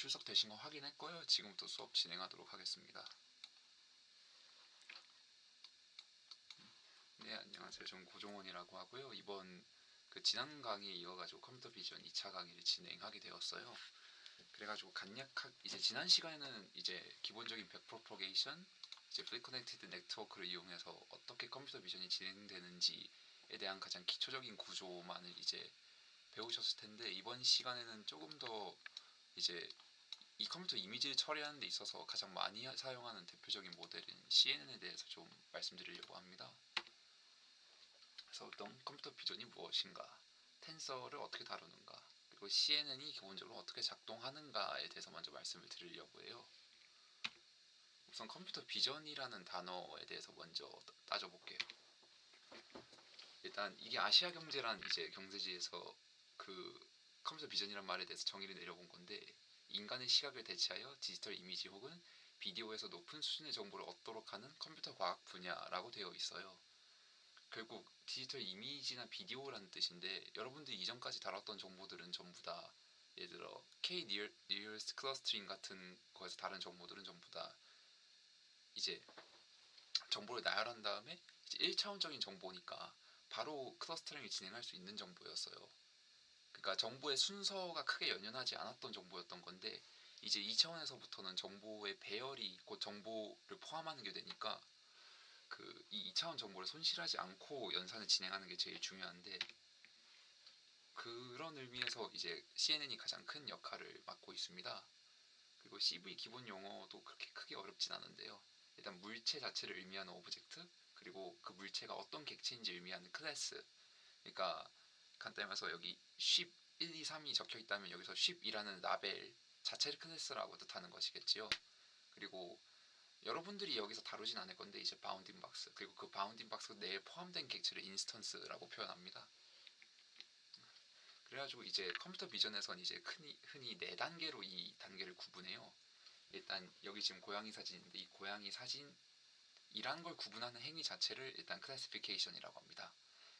출석되신 거 확인했고요. 지금부터 수업 진행하도록 하겠습니다. 네, 안녕하세요. 저는 고종원이라고 하고요. 이번 지난 강의에 이어가지고 컴퓨터 비전 2차 강의를 진행하게 되었어요. 그래가지고 간략하게 이제 지난 시간에는 이제 기본적인 백프로퍼게이션, 이제 플리 커넥티드 네트워크를 이용해서 어떻게 컴퓨터 비전이 진행되는지에 대한 가장 기초적인 구조만을 이제 배우셨을 텐데, 이번 시간에는 조금 더 이제 이 컴퓨터 이미지를 처리하는 데 있어서 가장 많이 사용하는 대표적인 모델인 CNN에 대해서 좀 말씀드리려고 합니다. 그래서 어떤 컴퓨터 비전이 무엇인가, 텐서를 어떻게 다루는가, 그리고 CNN이 기본적으로 어떻게 작동하는가에 대해서 먼저 말씀을 드리려고 해요. 우선 컴퓨터 비전이라는 단어에 대해서 먼저 따져볼게요. 일단 이게 아시아 경제란 이제 경제지에서 컴퓨터 비전이란 말에 대해서 정의를 내려본 건데, 인간의 시각을 대체하여 디지털 이미지 혹은 비디오에서 높은 수준의 정보를 얻도록 하는 컴퓨터 과학 분야라고 되어 있어요. 결국 디지털 이미지나 비디오라는 뜻인데, 여러분들이 이전까지 다뤘던 정보들은 전부 다 예를 들어 K-nearest clustering 같은 거에서 다른 정보들은 전부 다 이제 정보를 나열한 다음에 이제 1차원적인 정보니까 바로 클러스터링을 진행할 수 있는 정보였어요. 그러니까 정보의 순서가 크게 연연하지 않았던 정보였던 건데, 이제 2차원에서부터는 정보의 배열이 곧 정보를 포함하는 게 되니까 이 2차원 정보를 손실하지 않고 연산을 진행하는 게 제일 중요한데, 그런 의미에서 이제 CNN이 가장 큰 역할을 맡고 있습니다. 그리고 CV 기본 용어도 그렇게 크게 어렵진 않은데요. 일단 물체 자체를 의미하는 오브젝트, 그리고 그 물체가 어떤 객체인지 의미하는 클래스. 그러니까 간단히 말해서 여기 ship 1, 2, 3이 적혀 있다면 여기서 ship이라는 라벨 자체를 클래스라고 뜻하는 것이겠지요. 그리고 여러분들이 여기서 다루진 않을 건데 이제 바운딩 박스, 그리고 그 바운딩 박스 내에 포함된 객체를 인스턴스라고 표현합니다. 그래가지고 이제 컴퓨터 비전에선 이제 흔히 4단계로 이 단계를 구분해요. 일단 여기 지금 고양이 사진인데, 이 고양이 사진이란 걸 구분하는 행위 자체를 일단 클래시피케이션이라고 합니다.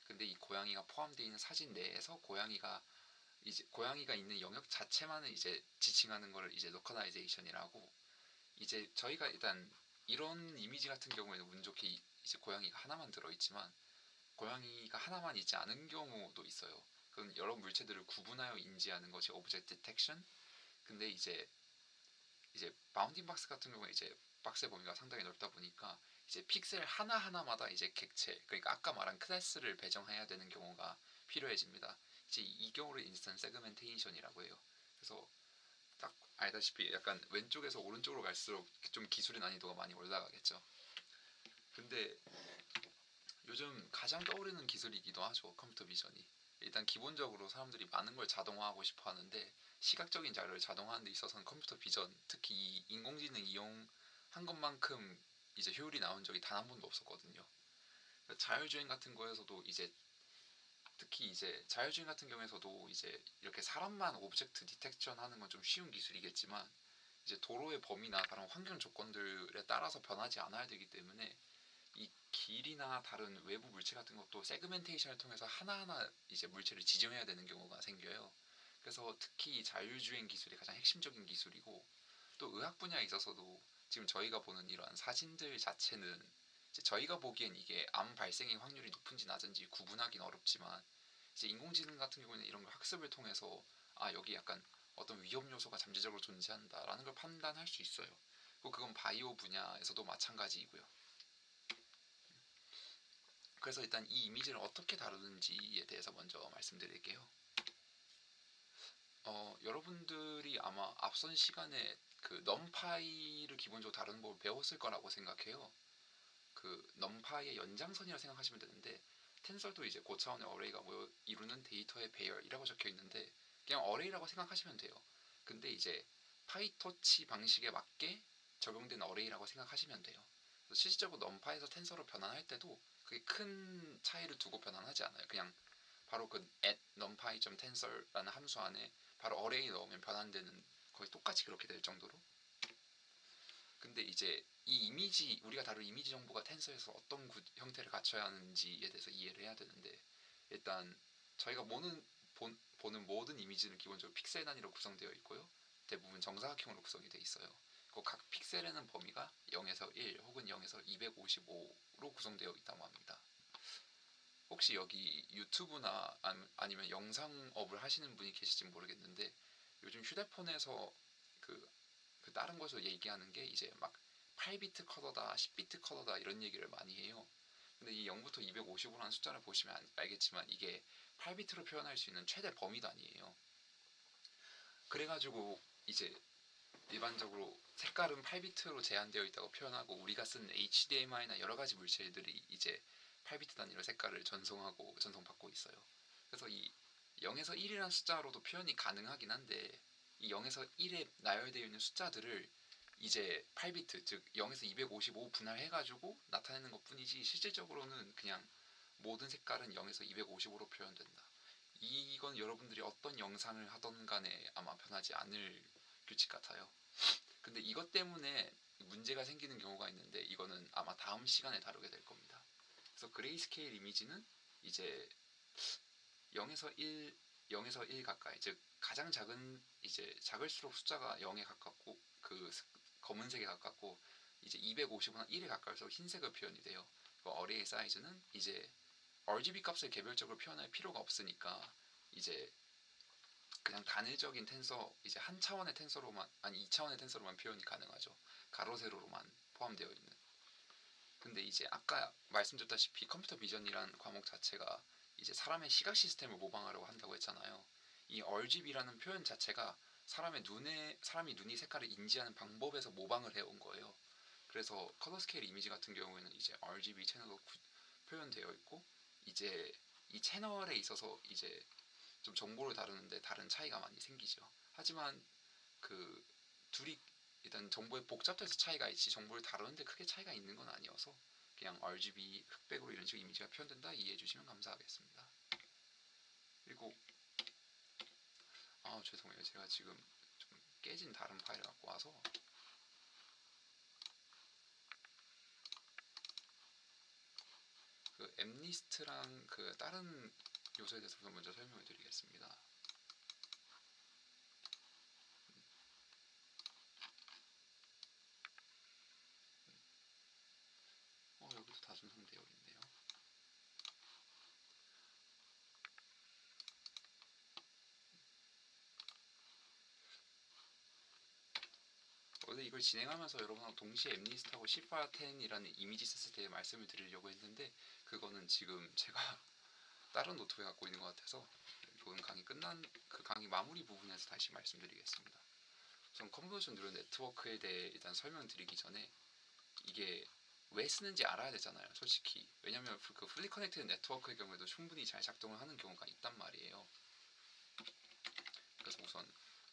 근데 이 고양이가 포함되어 있는 사진 내에서 고양이가 있는 영역 자체만을 이제 지칭하는 걸 이제 로컬라이제이션이라고, 이제 저희가 일단 이런 이미지 같은 경우에는 운 좋게 이제 고양이가 하나만 들어있지만 고양이가 하나만 있지 않은 경우도 있어요. 그건 여러 물체들을 구분하여 인지하는 것이 오브젝트 디텍션. 근데 이제 바운딩 박스 같은 경우에 이제 박스의 범위가 상당히 넓다 보니까 이제 픽셀 하나하나마다 이제 객체, 그러니까 아까 말한 클래스를 배정해야 되는 경우가 필요해집니다. 이제 이 경우를 인스턴스 세그멘테이션이라고 해요. 그래서 딱 알다시피 약간 왼쪽에서 오른쪽으로 갈수록 좀 기술의 난이도가 많이 올라가겠죠. 근데 요즘 가장 떠오르는 기술이기도 하죠, 컴퓨터 비전이. 일단 기본적으로 사람들이 많은 걸 자동화하고 싶어 하는데, 시각적인 자료를 자동화하는 데 있어서는 컴퓨터 비전, 특히 이 인공지능 이용한 것만큼 이제 효율이 나온 적이 단 한 번도 없었거든요. 자율주행 같은 거에서도 이제 특히 이제 자율주행 같은 경우에서도 이제 이렇게 사람만 오브젝트 디텍션 하는 건 좀 쉬운 기술이겠지만, 이제 도로의 범위나 다른 환경 조건들에 따라서 변하지 않아야 되기 때문에 이 길이나 다른 외부 물체 같은 것도 세그멘테이션을 통해서 하나하나 이제 물체를 지정해야 되는 경우가 생겨요. 그래서 특히 자율주행 기술이 가장 핵심적인 기술이고, 또 의학 분야에 있어서도 지금 저희가 보는 이러한 사진들 자체는 이제 저희가 보기엔 이게 암 발생의 확률이 높은지 낮은지 구분하기는 어렵지만, 이제 인공지능 같은 경우는 이런 걸 학습을 통해서 여기 약간 어떤 위험 요소가 잠재적으로 존재한다라는 걸 판단할 수 있어요. 그리고 그건 바이오 분야에서도 마찬가지이고요. 그래서 일단 이 이미지를 어떻게 다루는지에 대해서 먼저 말씀드릴게요. 여러분들이 아마 앞선 시간에 넘파이를 기본적으로 다루는 법을 배웠을 거라고 생각해요. 넘파이의 연장선이라고 생각하시면 되는데, 텐설도 이제 고차원의 어레이가 이루는 데이터의 배열이라고 적혀 있는데 그냥 어레이라고 생각하시면 돼요. 근데 이제 파이토치 방식에 맞게 적용된 어레이라고 생각하시면 돼요. 그래서 실질적으로 넘파에서 텐서로 변환할 때도 그게 큰 차이를 두고 변환하지 않아요. 그냥 바로 at numpy.tensor라는 함수 안에 바로 어레이 넣으면 변환되는, 거의 똑같이 그렇게 될 정도로. 근데 이제 이 이미지, 우리가 다룰 이미지 정보가 텐서에서 어떤 형태를 갖춰야 하는지에 대해서 이해를 해야 되는데, 일단 저희가 보는 모든 이미지는 기본적으로 픽셀 단위로 구성되어 있고요. 대부분 정사각형으로 구성이 돼 있어요. 그 각 픽셀에는 범위가 0에서 1 혹은 0에서 255로 구성되어 있다고 합니다. 혹시 여기 유튜브나 아니면 영상업을 하시는 분이 계실지 모르겠는데 요즘 휴대폰에서 그 다른 곳에서 얘기하는 게 이제 막 8비트 컬러다, 10비트 컬러다 이런 얘기를 많이 해요. 근데 이 0부터 255라는 숫자를 보시면 알겠지만 이게 8비트로 표현할 수 있는 최대 범위 단위예요. 그래가지고 이제 일반적으로 색깔은 8비트로 제한되어 있다고 표현하고 우리가 쓰는 HDMI나 여러 가지 물체들이 이제 8비트 단위로 색깔을 전송받고 있어요. 그래서 이 0에서 1이라는 숫자로도 표현이 가능하긴 한데 이 0에서 1에 나열되어 있는 숫자들을 이제 8비트 즉 0에서 255 분할해가지고 나타내는 것 뿐이지 실질적으로는 그냥 모든 색깔은 0에서 255로 표현된다. 이건 여러분들이 어떤 영상을 하던 간에 아마 변하지 않을 규칙 같아요. 근데 이것 때문에 문제가 생기는 경우가 있는데 이거는 아마 다음 시간에 다루게 될 겁니다. 그래서 그레이스케일 이미지는 이제 0에서 1 가까이 즉 가장 작은 이제 작을수록 숫자가 0에 가깝고 그 검은색에 가깝고 이제 255나 1에 가까울수록 흰색으로 표현이 돼요. 그 어레이 사이즈는 이제 RGB 값을 개별적으로 표현할 필요가 없으니까 이제 그냥 단일적인 텐서 이제 한 차원의 텐서로만 아니 2차원의 텐서로만 표현이 가능하죠. 가로 세로로만 포함되어 있는. 근데 이제 아까 말씀드렸다시피 컴퓨터 비전이란 과목 자체가 이제 사람의 시각 시스템을 모방하려고 한다고 했잖아요. 이 RGB라는 표현 자체가 사람이 눈이 색깔을 인지하는 방법에서 모방을 해온 거예요. 그래서 컬러 스케일 이미지 같은 경우에는 이제 RGB 채널로 표현되어 있고 이제 이 채널에 있어서 이제 좀 정보를 다루는데 다른 차이가 많이 생기죠. 하지만 그 둘이 일단 정보의 복잡도에서 차이가 있지 정보를 다루는데 크게 차이가 있는 건 아니어서 그냥 RGB 흑백으로 이런 식으로 이미지가 표현된다 이해해 주시면 감사하겠습니다. 그리고 죄송해요. 제가 지금 좀 깨진 다른 파일을 갖고 와서 그 앱리스트랑 그 다른 요소에 대해서 먼저 설명을 드리겠습니다. 여기도 다 손상되어 있네요. 원래 이걸 진행하면서 여러분하고 동시에 앱리스트하고 시파10이라는 이미지 세트에 대해 말씀을 드리려고 했는데 그거는 지금 제가 다른 노트북에 갖고 있는 것 같아서 이건 강의 마무리 부분에서 다시 말씀드리겠습니다. 우선 컨버전 뉴럴 네트워크에 대해 일단 설명드리기 전에 이게 왜 쓰는지 알아야 되잖아요. 솔직히. 왜냐면 그 풀리 커넥티드 네트워크의 경우에도 충분히 잘 작동을 하는 경우가 있단 말이에요. 그래서 우선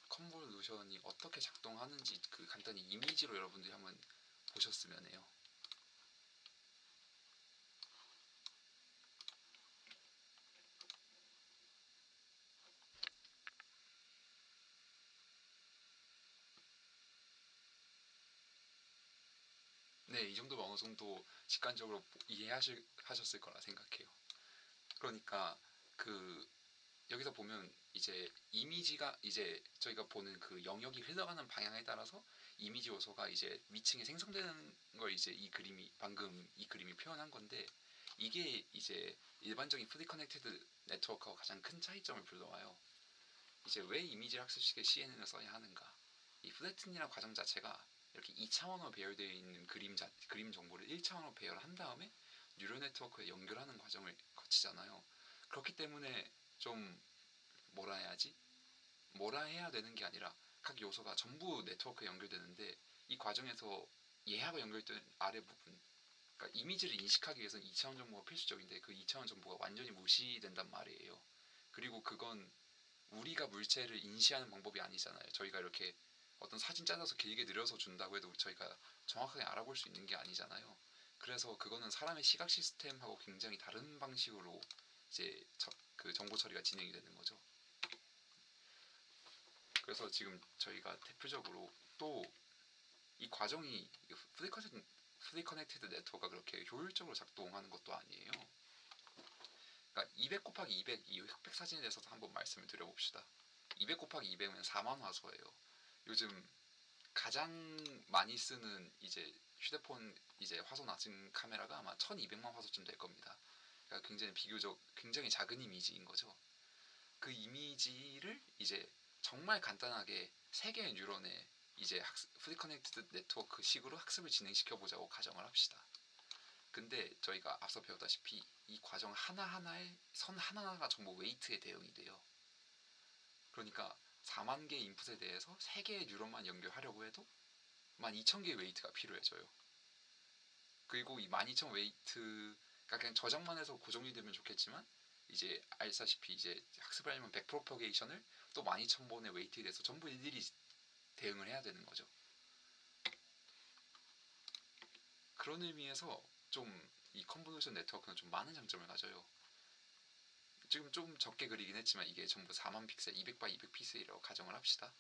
컨볼루션이 어떻게 작동하는지 그 간단히 이미지로 여러분들이 한번 보셨으면 해요. 네, 이 정도면 어느 정도 직관적으로 이해하셨을 거라 생각해요. 그러니까 그 여기서 보면 이제 이미지가 이제 저희가 보는 그 영역이 흘러가는 방향에 따라서 이미지 요소가 이제 위층에 생성되는 걸 이제 방금 이 그림이 표현한 건데 이게 이제 일반적인 풀리 커넥티드 네트워크와 가장 큰 차이점을 불러와요. 이제 왜 이미지 학습식에 CNN을 써야 하는가? 이 플래튼이라는 과정 자체가 이렇게 2차원으로 배열되어 있는 그림 정보를 1차원으로 배열한 다음에 뉴럴 네트워크에 연결하는 과정을 거치잖아요. 그렇기 때문에 좀 뭐라 해야 되는 게 아니라 각 요소가 전부 네트워크에 연결되는데 이 과정에서 얘하고 연결된 아래 부분 그러니까 이미지를 인식하기 위해서는 2차원 정보가 필수적인데 그 2차원 정보가 완전히 무시된단 말이에요. 그리고 그건 우리가 물체를 인식하는 방법이 아니잖아요. 저희가 이렇게 어떤 사진 잘라서 길게 늘려서 준다고 해도 저희가 정확하게 알아볼 수 있는 게 아니잖아요. 그래서 그거는 사람의 시각 시스템하고 굉장히 다른 방식으로 이제 그 정보 처리가 진행이 되는 거죠. 그래서 지금 저희가 대표적으로 또 이 과정이 풀리 커넥티드 네트워크가 그렇게 효율적으로 작동하는 것도 아니에요. 그러니까 200 곱하기 200 이 흑백 사진에 대해서도 한번 말씀을 드려봅시다. 200 곱하기 200은 4만 화소예요. 요즘 가장 많이 쓰는 이제 휴대폰 이제 화소 낮은 카메라가 아마 1200만 화소쯤 될 겁니다. 그러니까 굉장히 비교적 굉장히 작은 이미지인 거죠. 그 이미지를 이제 정말 간단하게 3개의 뉴런에 이제 프리 커넥티드 네트워크 식으로 학습을 진행시켜 보자고 가정을 합시다. 근데 저희가 앞서 배웠다시피 이 과정 하나하나에 선 하나하나가 전부 웨이트에 대응이 돼요. 그러니까 4만 개의 인풋에 대해서 3개의 뉴런만 연결하려고 해도 12,000개의 웨이트가 필요해져요. 그리고 이 12,000 웨이트가 그냥 저장만 해서 고정이 되면 좋겠지만 이제 알다시피 이제 학습을 하려면 백프로퍼게이션을 또 12,000번의 웨이트에 대해서 전부 일일이 대응을 해야 되는 거죠. 그런 의미에서 좀 이 컨볼루션 네트워크는 좀 많은 장점을 가져요. 지금 좀 적게 그리긴 했지만 이게 전부 4만 픽셀 200 x 200 픽셀이라고 가정을 합시다.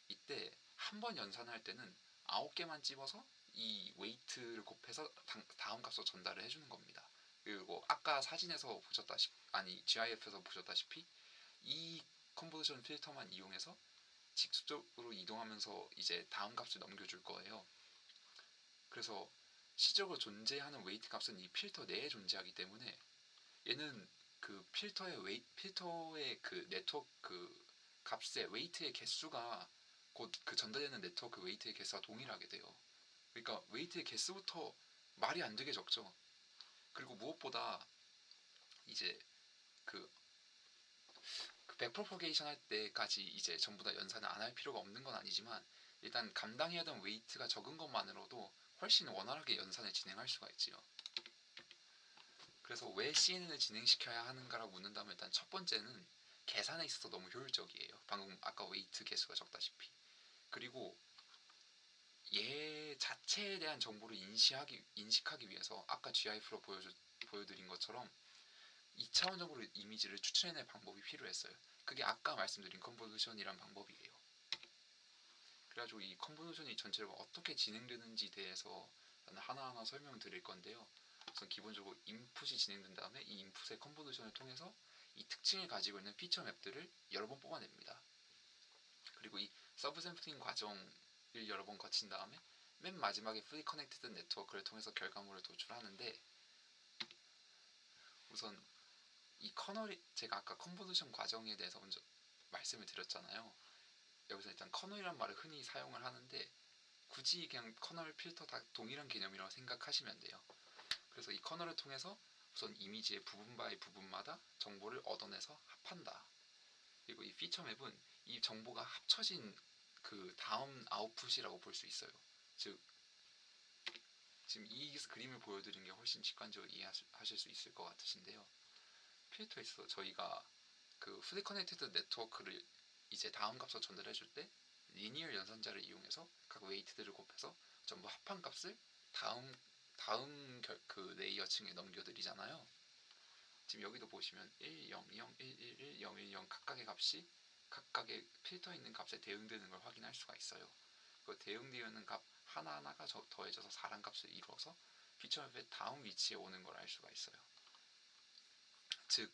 이때 한 번 연산할 때는 9개만 찝어서 이 웨이트를 곱해서 다음 값으로 전달을 해주는 겁니다. 그리고 아까 사진에서 보셨다시피 아니 GIF에서 보셨다시피 이 컨버전 필터만 이용해서 직접적으로 이동하면서 이제 다음 값을 넘겨줄 거예요. 그래서 실적으로 존재하는 웨이트 값은 이 필터 내에 존재하기 때문에 얘는 그 필터의 그 네트워크 그 값의 웨이트의 개수가 곧 그 전달되는 네트워크 웨이트의 개수와 동일하게 돼요. 그러니까 웨이트의 개수부터 말이 안 되게 적죠. 그리고 무엇보다 이제 그 백프로퍼게이션 할 때까지 이제 전부 다 연산을 안 할 필요가 없는 건 아니지만 일단 감당해야 하던 웨이트가 적은 것만으로도 훨씬 원활하게 연산을 진행할 수가 있지요. 그래서 왜 CNN을 진행시켜야 하는가라고 묻는다면 일단 첫 번째는 계산에 있어서 너무 효율적이에요. 방금 아까 웨이트 개수가 적다시피. 그리고 얘 자체에 대한 정보를 인식하기 위해서 아까 GIF로 보여드린 것처럼 2차원적으로 이미지를 추출해낼 방법이 필요했어요. 그게 아까 말씀드린 컨볼루션이란 방법이에요. 그래가지고 이 컨볼루션이 전체적으로 어떻게 진행되는지 대해서 하나하나 설명드릴 건데요. 우선 기본적으로 인풋이 진행된 다음에 이 인풋의 컨볼루션을 통해서 이 특징을 가지고 있는 피처 맵들을 여러 번 뽑아냅니다. 그리고 이 서브 샘플링 과정을 여러 번 거친 다음에 맨 마지막에 프리 커넥티드 네트워크를 통해서 결과물을 도출하는데 우선 이 커널이 제가 아까 컨볼루션 과정에 대해서 먼저 말씀을 드렸잖아요. 여기서 일단 커널이란 말을 흔히 사용을 하는데 굳이 그냥 커널 필터 다 동일한 개념이라고 생각하시면 돼요. 그래서 이 커널을 통해서 우선 이미지의 부분 바이 부분마다 정보를 얻어내서 합한다. 그리고 이 피처 맵은 이 정보가 합쳐진 그 다음 아웃풋이라고 볼 수 있어요. 즉 지금 이 그림을 보여드린 게 훨씬 직관적으로 이해하실 수 있을 것 같으신데요. 필터에 있어서 저희가 그 프리 커넥티드 네트워크를 이제 다음 값으로 전달해 줄 때 리니어 연산자를 이용해서 각 웨이트들을 곱해서 전부 합한 값을 그 레이어층에 넘겨드리잖아요. 지금 여기도 보시면 1, 0, 0, 1, 1, 1, 0, 1, 0 각각의 값이 각각의 필터에 있는 값에 대응되는 걸 확인할 수가 있어요. 그 대응되어 있는 값 하나하나가 더해져서 4란 값을 이루어서 피처맵의 다음 위치에 오는 걸 알 수가 있어요. 즉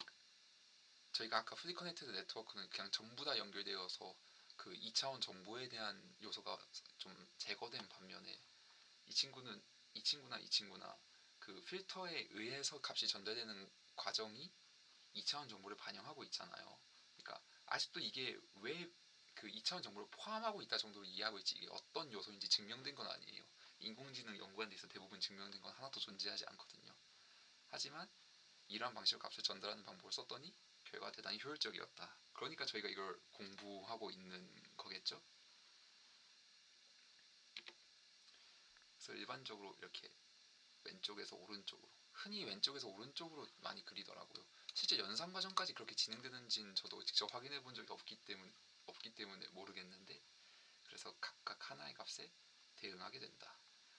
저희가 아까 프리 커넥티드 네트워크는 그냥 전부 다 연결되어서 그 2차원 정보에 대한 요소가 좀 제거된 반면에 이 친구나 그 필터에 의해서 값이 전달되는 과정이 2차원 정보를 반영하고 있잖아요. 그러니까 아직도 이게 왜 그 2차원 정보를 포함하고 있다 정도로 이해하고 있지 이게 어떤 요소인지 증명된 건 아니에요. 인공지능 연구한 데 있어 대부분 증명된 건 하나도 존재하지 않거든요. 하지만 이러한 방식으로 값을 전달하는 방법을 썼더니 결과가 대단히 효율적이었다. 그러니까 저희가 이걸 공부하고 있는 거겠죠. 그래서 일반적으로 이렇게 왼쪽에서 오른쪽으로 흔히 왼쪽에서 오른쪽으로 많이 그리더라고요. 실제 연산 과정까지 그렇게 진행되는지는 저도 직접 확인해 본 적이 없기 때문에 모르겠는데 그래서 각각 하나의 값에 대응하게 된다.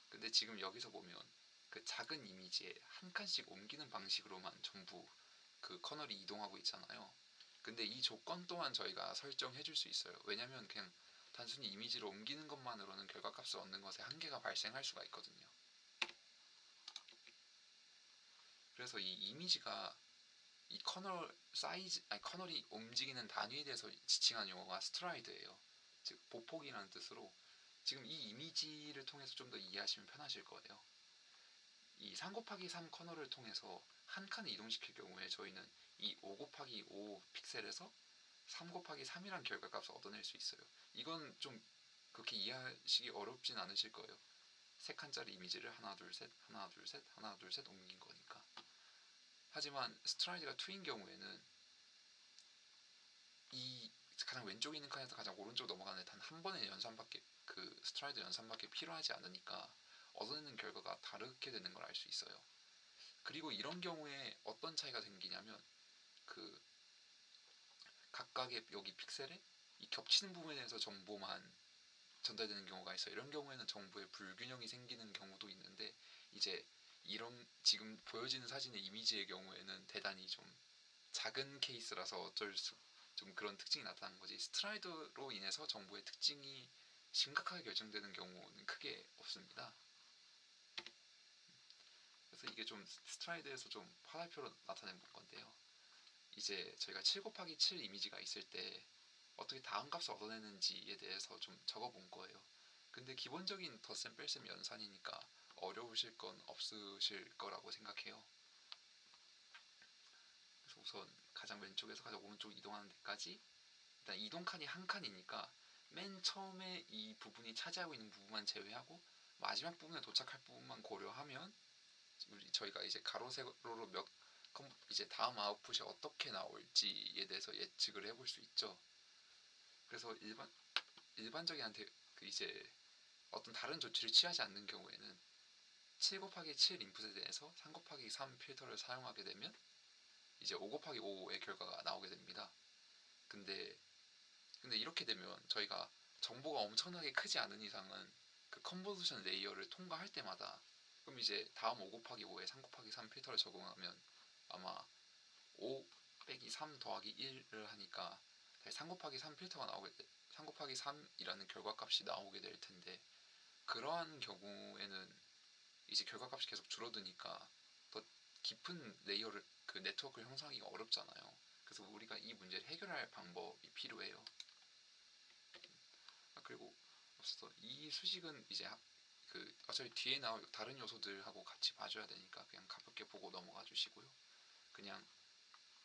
근데 지금 여기서 보면 그 작은 이미지에 한 칸씩 옮기는 방식으로만 전부 그 커널이 이동하고 있잖아요. 근데 이 조건 또한 저희가 설정해 줄 수 있어요. 왜냐면 그냥 단순히 이미지를 옮기는 것만으로는 결과값을 얻는 것에 한계가 발생할 수가 있거든요. 그래서 이 이미지가 이 커널 사이즈, 아니 커널이 움직이는 단위에 대해서 지칭하는 용어가 스트라이드예요. 즉 보폭이라는 뜻으로 지금 이 이미지를 통해서 좀 더 이해하시면 편하실 거예요. 이 3 곱하기 3 커널을 통해서 한 칸을 이동시킬 경우에 저희는 이 5 곱하기 5 픽셀에서 3 곱하기 3이란 결과값을 얻어낼 수 있어요. 이건 좀 그렇게 이해하시기 어렵진 않으실 거예요. 3칸짜리 이미지를 하나 둘 셋 하나 둘 셋 하나 둘 셋 옮긴 거니까. 하지만 스트라이드가 2인 경우에는 이 가장 왼쪽에 있는 칸에서 가장 오른쪽으로 넘어가는 단 한 번의 연산밖에 그 스트라이드 연산밖에 필요하지 않으니까 얻어내는 결과가 다르게 되는 걸 알 수 있어요. 그리고 이런 경우에 어떤 차이가 생기냐면 그 각각의 여기 픽셀에 이 겹치는 부분에서 정보만 전달되는 경우가 있어요. 이런 경우에는 정보의 불균형이 생기는 경우도 있는데 이제 이런 지금 보여지는 사진의 이미지의 경우에는 대단히 좀 작은 케이스라서 어쩔 수 좀 그런 특징이 나타나는 거지. 스트라이드로 인해서 정보의 특징이 심각하게 결정되는 경우는 크게 없습니다. 그래서 이게 좀 스트라이드에서 좀 화살표로 나타낸 건데요. 이제 저희가 7 곱하기 7 이미지가 있을 때 어떻게 다음 값을 얻어내는지에 대해서 좀 적어본 거예요. 근데 기본적인 덧셈 뺄셈 연산이니까 어려우실 건 없으실 거라고 생각해요. 그래서 우선 가장 왼쪽에서 가장 오른쪽 이동하는 데까지 일단 이동 칸이 한 칸이니까 맨 처음에 이 부분이 차지하고 있는 부분만 제외하고 마지막 부분에 도착할 부분만 고려하면 저희가 이제 가로 세로로 이제 다음 아웃풋이 어떻게 나올지에 대해서 예측을 해볼 수 있죠. 그래서 일반적인 그 이제 어떤 다른 조치를 취하지 않는 경우에는 7 곱하기 7 인풋에 대해서 3 곱하기 3 필터를 사용하게 되면 이제 5 곱하기 5의 결과가 나오게 됩니다. 근데 이렇게 되면 저희가 정보가 엄청나게 크지 않은 이상은 그 컨보지션 레이어를 통과할 때마다 그럼 이제 다음 5 곱하기 5에 3 곱하기 3 필터를 적용하면 아마 5 빼기 3 더하기 1을 하니까 3 곱하기 3 필터가 3 곱하기 3이라는 결과값이 나오게 될 텐데 그러한 경우에는 이제 결과값이 계속 줄어드니까 더 깊은 레이어를 그 네트워크를 형성하기가 어렵잖아요. 그래서 우리가 이 문제를 해결할 방법이 필요해요. 그리고 이 수식은 이제 그 어차피 뒤에 나올 다른 요소들하고 같이 봐줘야 되니까 그냥 가볍게 보고 넘어가 주시고요. 그냥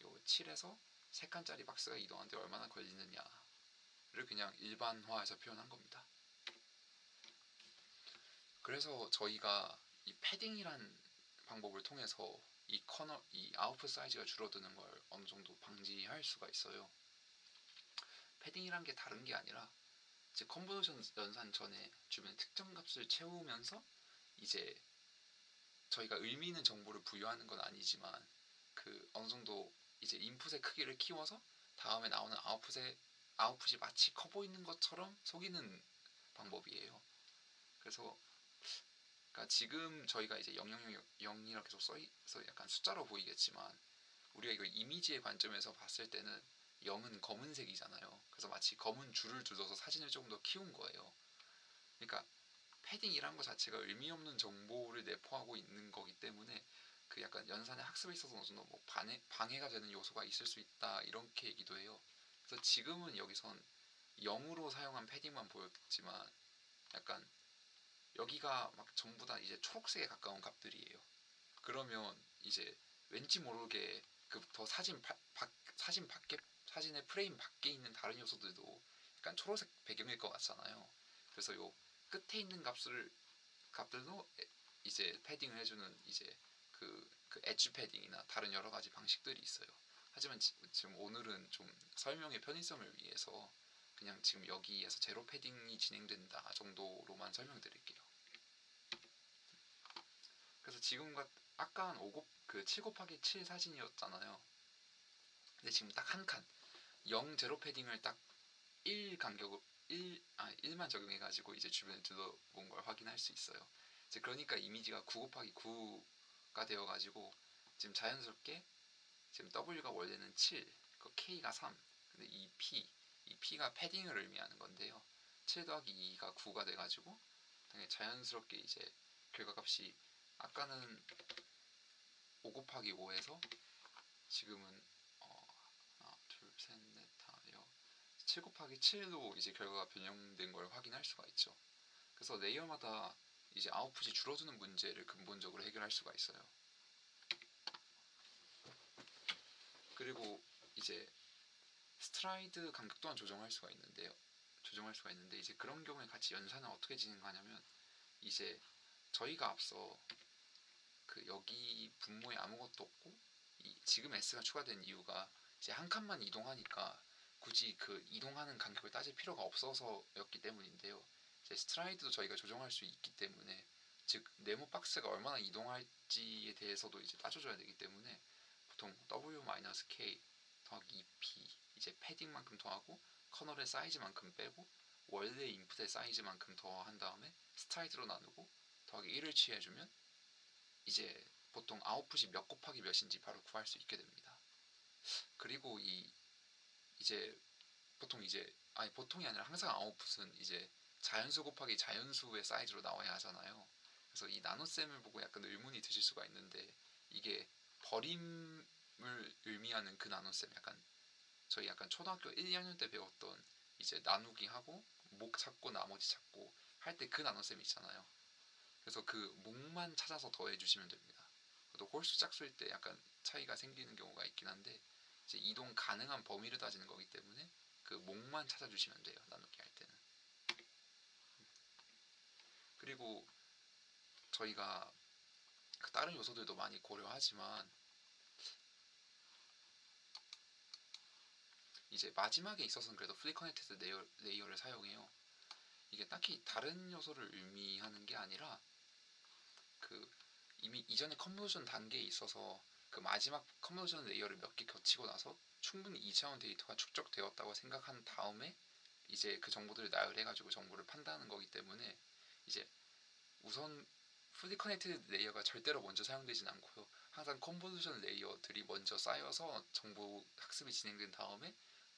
요 7에서 3칸짜리 박스가 이동하는데 얼마나 걸리느냐를 그냥 일반화해서 표현한 겁니다. 그래서 저희가 이 패딩이란 방법을 통해서 이 아웃풋 사이즈가 줄어드는 걸 어느 정도 방지할 수가 있어요. 패딩이란 게 다른 게 아니라 이제 컨버전 연산 전에 주변에 특정 값을 채우면서 이제 저희가 의미 있는 정보를 부여하는 건 아니지만 그 어느 정도 이제 인풋의 크기를 키워서 다음에 나오는 아웃풋이 마치 커 보이는 것처럼 속이는 방법이에요. 그래서 그러니까 지금 저희가 이제 000이라고 계속 써서 약간 숫자로 보이겠지만 우리가 이걸 이미지의 관점에서 봤을 때는 0은 검은색이잖아요. 그래서 마치 검은 줄을 두어서 사진을 조금 더 키운 거예요. 그러니까 패딩이란 것 자체가 의미 없는 정보를 내포하고 있는 거기 때문에 그 약간 연산의 학습에 있어서 어느 정도 뭐 방해가 되는 요소가 있을 수 있다 이렇게 얘기도 해요. 그래서 지금은 여기선 0으로 사용한 패딩만 보였지만 약간 여기가 막 전부 다 이제 초록색에 가까운 값들이에요. 그러면 이제 왠지 모르게 그 더 사진의 프레임 밖에 있는 다른 요소들도 약간 초록색 배경일 것 같잖아요. 그래서 요 끝에 있는 값들도 이제 패딩을 해주는 이제 그 엣지 패딩이나 다른 여러 가지 방식들이 있어요. 하지만 지금 오늘은 좀 설명의 편의성을 위해서 그냥 지금 여기에서 제로 패딩이 진행된다 정도로만 설명드릴게요. 그래서 지금과 아까는 7 곱하기 7 사진이었잖아요. 근데 지금 딱 한 칸 0 제로 패딩을 딱 1만 적용해가지고 이제 주변에 둘러본 걸 확인할 수 있어요. 이제 그러니까 이미지가 9 곱하기 9가 되어가지고 지금 자연스럽게 지금 W가 원래는 7, 그 K가 3, 근데 이 P가 패딩을 의미하는 건데요. 7 더하기 2가 9가 돼가지고 자연스럽게 이제 결과값이 아까는 5 곱하기 5에서 지금은 하나, 둘, 셋, 넷, 다, 7 곱하기 7도 이제 결과가 변형된 걸 확인할 수가 있죠. 그래서 레이어마다 이제 아웃풋이 줄어드는 문제를 근본적으로 해결할 수가 있어요. 그리고 이제 스트라이드 간격 또한 조정할 수가 있는데 이제 그런 경우에 같이 연산을 어떻게 진행하냐면, 이제 저희가 앞서 그 여기 분모에 아무것도 없고 지금 S가 추가된 이유가 이제 한 칸만 이동하니까 굳이 그 이동하는 간격을 따질 필요가 없어서였기 때문인데요. 이제 스트라이드도 저희가 조정할 수 있기 때문에, 즉 네모 박스가 얼마나 이동할지에 대해서도 이제 따져줘야 되기 때문에 보통 W-K 더하기 2P 이제 패딩만큼 더하고 커널의 사이즈만큼 빼고 원래 인풋의 사이즈만큼 더한 다음에 스트라이드로 나누고 더하기 1을 취해주면 이제 보통 아웃풋이 몇 곱하기 몇인지 바로 구할 수 있게 됩니다. 그리고 이제 보통이 아니라 항상 아웃풋은 이제 자연수 곱하기 자연수의 사이즈로 나와야 하잖아요. 그래서 이 나눗셈을 보고 약간 의문이 드실 수가 있는데, 이게 버림을 의미하는 그 나눗셈, 저희 초등학교 1, 2학년 때 배웠던 이제 나누기 하고 목 찾고 나머지 찾고 할 때 그 나눗셈 있잖아요. 그래서 그 목만 찾아서 더해주시면 됩니다. 또 홀수 짝수일 때 약간 차이가 생기는 경우가 있긴 한데, 이제 이동 가능한 범위를 따지는 거기 때문에 그 목만 찾아주시면 돼요, 나누기 할 때는. 그리고 저희가 그 다른 요소들도 많이 고려하지만 이제 마지막에 있어서는 그래도 풀리 커넥티드 레이어를 사용해요. 이게 딱히 다른 요소를 의미하는 게 아니라 그 이미 이전에 컨버전 단계에 있어서 그 마지막 컨버전 레이어를 몇 개 겹치고 나서 충분히 2차원 데이터가 축적되었다고 생각한 다음에 이제 그 정보들을 나열해가지고 정보를 판단하는 거기 때문에, 이제 우선 풀리 커넥티드 레이어가 절대로 먼저 사용되진 않고요. 항상 컨버전 레이어들이 먼저 쌓여서 정보 학습이 진행된 다음에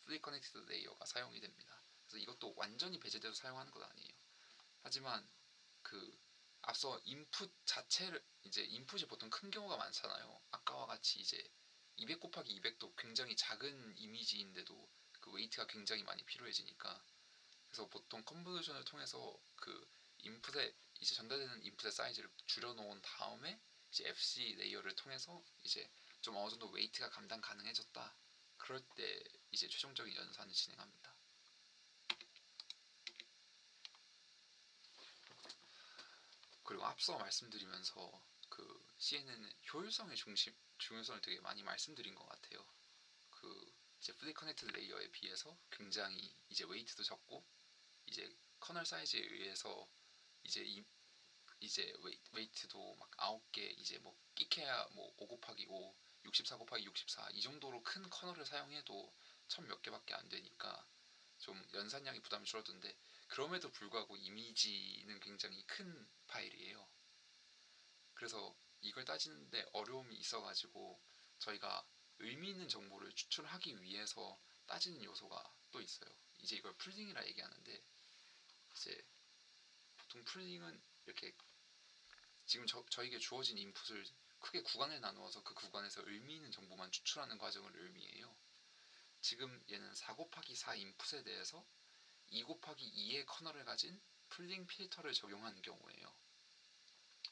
풀리 커넥티드 레이어가 사용이 됩니다. 그래서 이것도 완전히 배제돼서 사용하는 건 아니에요. 하지만 그 앞서 인풋 자체를 이제 인풋이 보통 큰 경우가 많잖아요. 아까와 같이 이제 200 곱하기 200도 굉장히 작은 이미지인데도 그 웨이트가 굉장히 많이 필요해지니까, 그래서 보통 컨버전을 통해서 그 인풋에 이제 전달되는 인풋의 사이즈를 줄여놓은 다음에 이제 FC 레이어를 통해서 이제 좀 어느 정도 웨이트가 감당 가능해졌다, 그럴 때 이제 최종적인 연산을 진행합니다. 그리고 앞서 말씀드리면서 그 CNN의 효율성의 중요성을 되게 많이 말씀드린 것 같아요. 그 이제 풀리 커넥티드 레이어에 비해서 굉장히 이제 웨이트도 적고 이제 커널 사이즈에 의해서 이제 웨이트도 막 9개 이제 뭐 끼케야 뭐 5 곱하기 5, 64 곱하기 64 이 정도로 큰 커널을 사용해도 1000 몇 개밖에 안 되니까 좀 연산량이 부담이 줄어드는데, 그럼에도 불구하고 이미지는 굉장히 큰 파일이에요. 그래서 이걸 따지는데 어려움이 있어가지고 저희가 의미 있는 정보를 추출하기 위해서 따지는 요소가 또 있어요. 이제 이걸 풀링이라 얘기하는데, 이제 보통 풀링은 이렇게 지금 저에게 주어진 인풋을 크게 구간에 나누어서 그 구간에서 의미 있는 정보만 추출하는 과정을 의미해요. 지금 얘는 4 곱하기 4 인풋에 대해서 2 곱하기 2의 커널을 가진 풀링 필터를 적용하는 경우예요.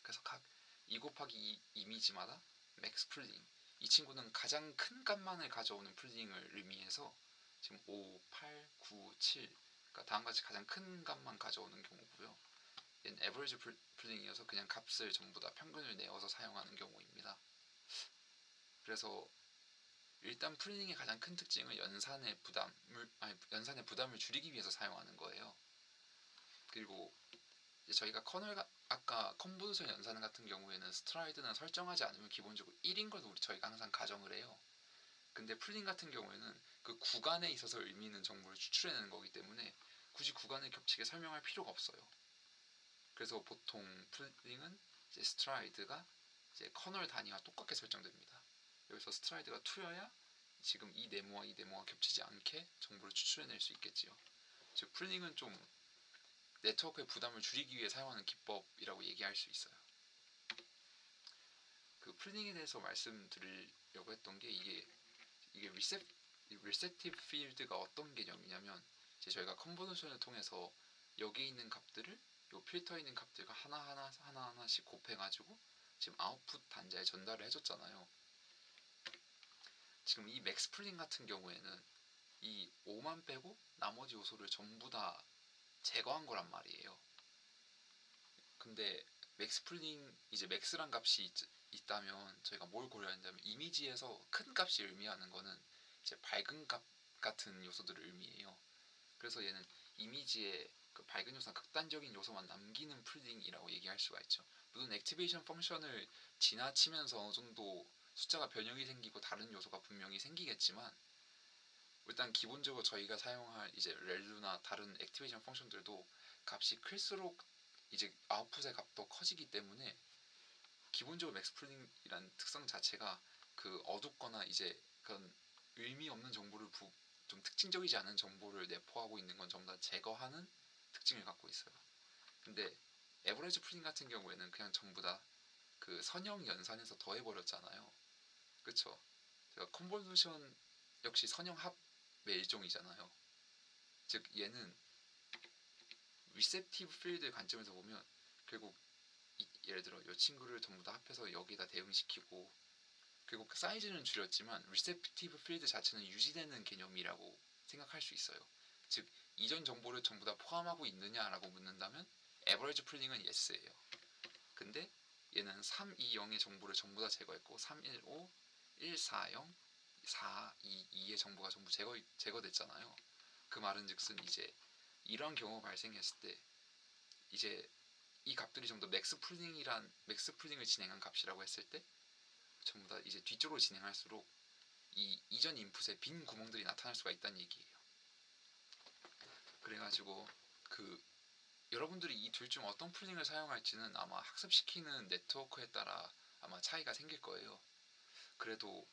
그래서 각 2 곱하기 2 이미지마다 맥스 풀링, 이 친구는 가장 큰 값만을 가져오는 풀링을 의미해서 지금 5, 8, 9, 7 그러니까 다음같이 가장 큰 값만 가져오는 경우고요. 얘는 에버리지 풀링이어서 그냥 값을 전부 다 평균을 내어서 사용하는 경우입니다. 그래서 일단 풀링의 가장 큰 특징은 연산의 부담을 줄이기 위해서 사용하는 거예요. 그리고 이제 저희가 아까 컨보전 연산 같은 경우에는 스트라이드는 설정하지 않으면 기본적으로 1인 걸 저희가 항상 가정을 해요. 근데 풀링 같은 경우에는 그 구간에 있어서 의미 있는 정보를 추출해내는 거기 때문에 굳이 구간을 겹치게 설명할 필요가 없어요. 그래서 보통 풀링은 이제 스트라이드가 이제 커널 단위와 똑같게 설정됩니다. 여기서 스트라이드가 2여야 지금 이 네모와 이 네모가 겹치지 않게 정보를 추출해낼 수 있겠지요. 즉 풀링은 좀 네트워크의 부담을 줄이기 위해 사용하는 기법이라고 얘기할 수 있어요. 그 풀링에 대해서 말씀드리려고 했던 게 이게 리셉티브 필드가 어떤 개념이냐면, 이제 저희가 컨버전을 통해서 여기 있는 값들을 요 필터에 있는 값들과 하나하나씩 곱해가지고 지금 아웃풋 단자에 전달을 해줬잖아요. 지금 이 맥스플링 같은 경우에는 이 5만 빼고 나머지 요소를 전부 다 제거한 거란 말이에요. 근데 맥스플링 이제 맥스란 값이 있다면 저희가 뭘 고려한다면 이미지에서 큰 값이 의미하는 거는 이제 밝은 값 같은 요소들을 의미해요. 그래서 얘는 이미지에 그 밝은 요소나 극단적인 요소만 남기는 풀링이라고 얘기할 수가 있죠. 물론 액티베이션 펑션을 지나치면서 어느 정도 숫자가 변형이 생기고 다른 요소가 분명히 생기겠지만 일단 기본적으로 저희가 사용할 이제 렐루나 다른 액티베이션 펑션들도 값이 클수록 이제 아웃풋의 값도 커지기 때문에 기본적으로 맥스플링이란 특성 자체가 그 어둡거나 이제 그런 의미 없는 정보를 좀 특징적이지 않은 정보를 내포하고 있는 건 전부 다 제거하는 특징을 갖고 있어요. 근데 에버리지 풀링 같은 경우에는 그냥 전부 다 그 선형 연산해서 더해버렸잖아요. 그쵸? 제가 컨볼루션 역시 선형 합의 일종이잖아요. 즉 얘는 리셉티브 필드의 관점에서 보면 결국 예를 들어 이 친구를 전부 다 합해서 여기다 대응시키고 그리고 그 사이즈는 줄였지만 리셉티브 필드 자체는 유지되는 개념이라고 생각할 수 있어요. 즉 이전 정보를 전부 다 포함하고 있느냐라고 묻는다면 에버리지 풀링은 yes예요. 근데 얘는 3, 2, 0의 정보를 전부 다 제거했고 3, 1, 5, 1, 4, 0, 4, 2, 2의 정보가 전부 제거됐잖아요. 그 말은 즉슨 이제 이런 경우가 발생했을 때 이제 이 값들이 좀 더 맥스 풀링을 진행한 값이라고 했을 때 전부 다 이제 뒤쪽으로 진행할수록 이 이전 인풋에 빈 구멍들이 나타날 수가 있다는 얘기예요. 그래가지고 그 여러분들이 이 둘 중 어떤 풀링을 사용할지는 아마 학습시키는 네트워크에 따라 아마 차이가 생길 거예요. 그래도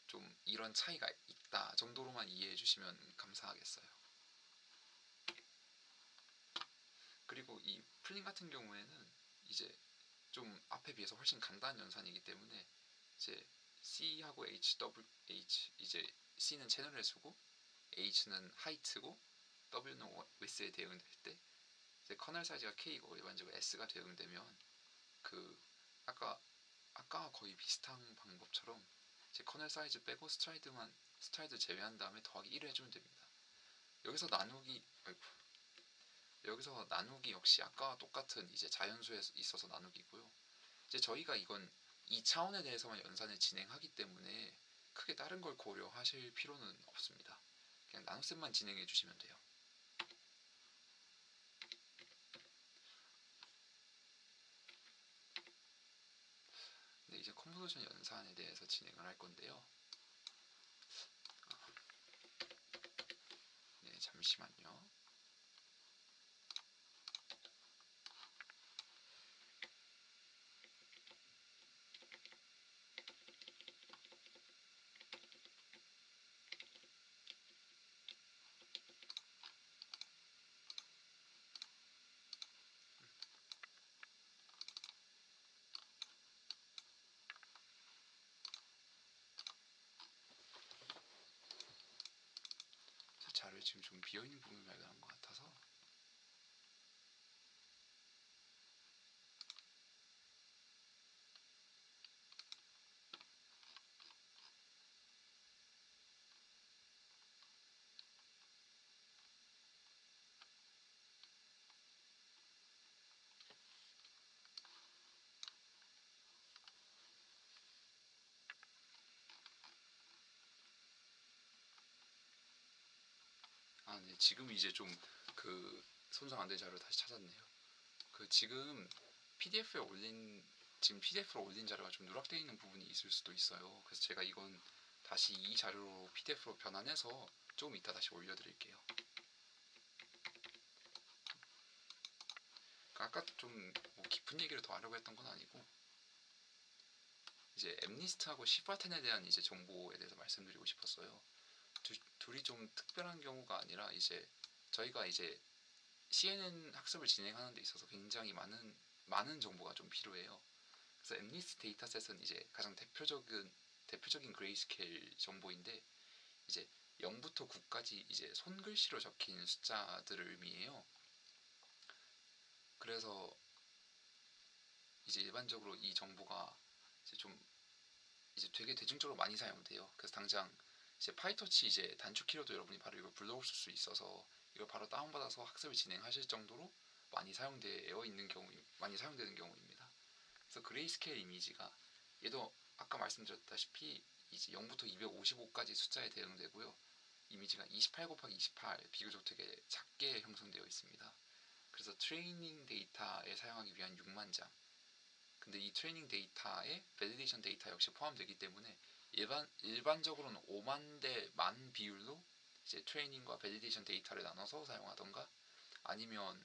좀 이런 차이가 있다 정도로만 이해해 주시면 감사하겠어요. 그리고 이 풀링 같은 경우에는 이제 좀 앞에 비해서 훨씬 간단한 연산이기 때문에 이제 C하고 HWH 이제 C는 채널의 수고 H는 하이트고 W는 웨스에 대응될 때 이제 커널 사이즈가 K고 일반적으로 S가 대응되면 그 아까 거의 비슷한 방법처럼 이제 커널 사이즈 빼고 스트라이드 제외한 다음에 더하기 1을 해주면 됩니다. 여기서 나누기 역시 아까와 똑같은 이제 자연수에 있어서 나누기고요. 이제 저희가 이건 이 차원에 대해서만 연산을 진행하기 때문에 크게 다른 걸 고려하실 필요는 없습니다. 그냥 나눗셈만 진행해 주시면 돼요. 네, 이제 컨보루션 연산에 대해서 진행을 할 건데요. 네, 잠시만요. 자료에 지금 좀 비어있는 부분이 발견한 것 같아서 네, 지금 이제 좀 그 손상 안 된 자료를 다시 찾았네요. 그 지금 PDF로 올린 자료가 좀 누락되어 있는 부분이 있을 수도 있어요. 그래서 제가 이건 다시 이 자료로 PDF로 변환해서 조금 이따 다시 올려드릴게요. 아까 좀뭐 깊은 얘기를 더 하려고 했던 건 아니고 이제 엠니스트하고 시바텐에 대한 이제 정보에 대해서 말씀드리고 싶었어요. 둘이 좀 특별한 경우가 아니라 이제 저희가 이제 CNN 학습을 진행하는 데 있어서 굉장히 많은 정보가 좀 필요해요. 그래서 엠니스트 데이터셋은 이제 가장 대표적인 그레이스케일 정보인데 이제 0부터 9까지 이제 손글씨로 적힌 숫자들을 의미해요. 그래서 이제 일반적으로 이 정보가 이제 좀 이제 되게 대중적으로 많이 사용돼요. 그래서 당장 이제 파이터치 이제 단축 키로도 여러분이 바로 이걸 불러오실 수 있어서 이걸 바로 다운받아서 학습을 진행하실 정도로 많이 사용되는 경우입니다. 그래서 그레이스케일 이미지가 얘도 아까 말씀드렸다시피 이제 0부터 255까지 숫자에 대응되고요. 이미지가 28 곱하기 28 비교적 되게 작게 형성되어 있습니다. 그래서 트레이닝 데이터에 사용하기 위한 6만 장. 근데 이 트레이닝 데이터에 밸리데이션 데이터 역시 포함되기 때문에 일반적으로는 5만 대 만 비율로 이제 트레이닝과 밸리데이션 데이터를 나눠서 사용하던가 아니면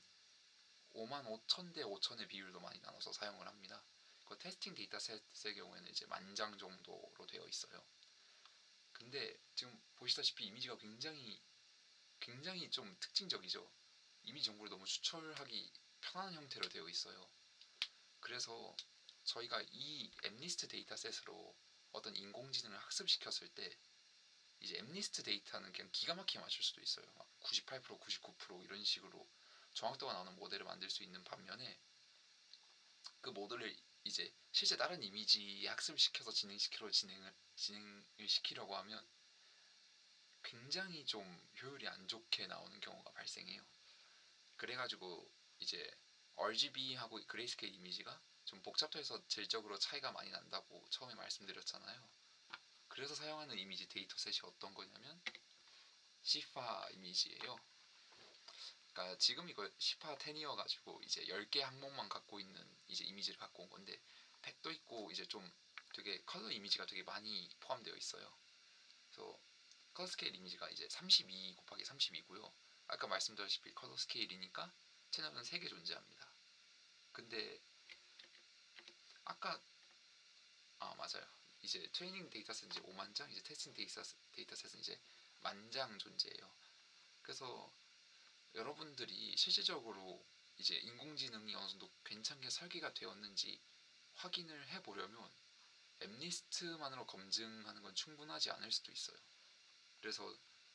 5만 5천 대 5천의 비율로 많이 나눠서 사용을 합니다. 그 테스팅 데이터셋의 경우에는 이제 10,000장 정도로 되어 있어요. 근데 지금 보시다시피 이미지가 굉장히 좀 특징적이죠. 이미지 정보를 너무 추출하기 편한 형태로 되어 있어요. 그래서 저희가 이 엠리스트 데이터셋으로 어떤 인공지능을 학습시켰을 때 이제 엠리스트 데이터는 그냥 기가 막히게 맞출 수도 있어요. 막 98%, 99% 이런 식으로 정확도가 나오는 모델을 만들 수 있는 반면에 그 모델을 이제 실제 다른 이미지에 학습시켜서 진행을 시키려고 하면 굉장히 좀 효율이 안 좋게 나오는 경우가 발생해요. 그래가지고 이제 RGB하고 그레이스케일 이미지가 좀 복잡해서 질적으로 차이가 많이 난다고 처음에 말씀드렸잖아요. 그래서 사용하는 이미지 데이터셋이 어떤 거냐면 시파 이미지예요. 그러니까 지금 이거 시파 10이어가지고 이제 10개 항목만 갖고 있는 이제 이미지를 갖고 온 건데 팩도 있고 이제 좀 되게 컬러 이미지가 되게 많이 포함되어 있어요. 그래서 컬러 스케일 이미지가 이제 32 곱하기 32고요. 아까 말씀드렸다시피 컬러 스케일이니까 채널은 3개 존재합니다. 근데 아까 맞아요. 이제 트레이닝 데이터셋은 이제 5만 장, 이제 테스팅 데이터셋은 이제 10,000장 존재해요. 그래서 여러분들이 실질적으로 이제 인공지능이 어느 정도 괜찮게 설계가 되었는지 확인을 해보려면 엠리스트만으로 검증하는 건 충분하지 않을 수도 있어요. 그래서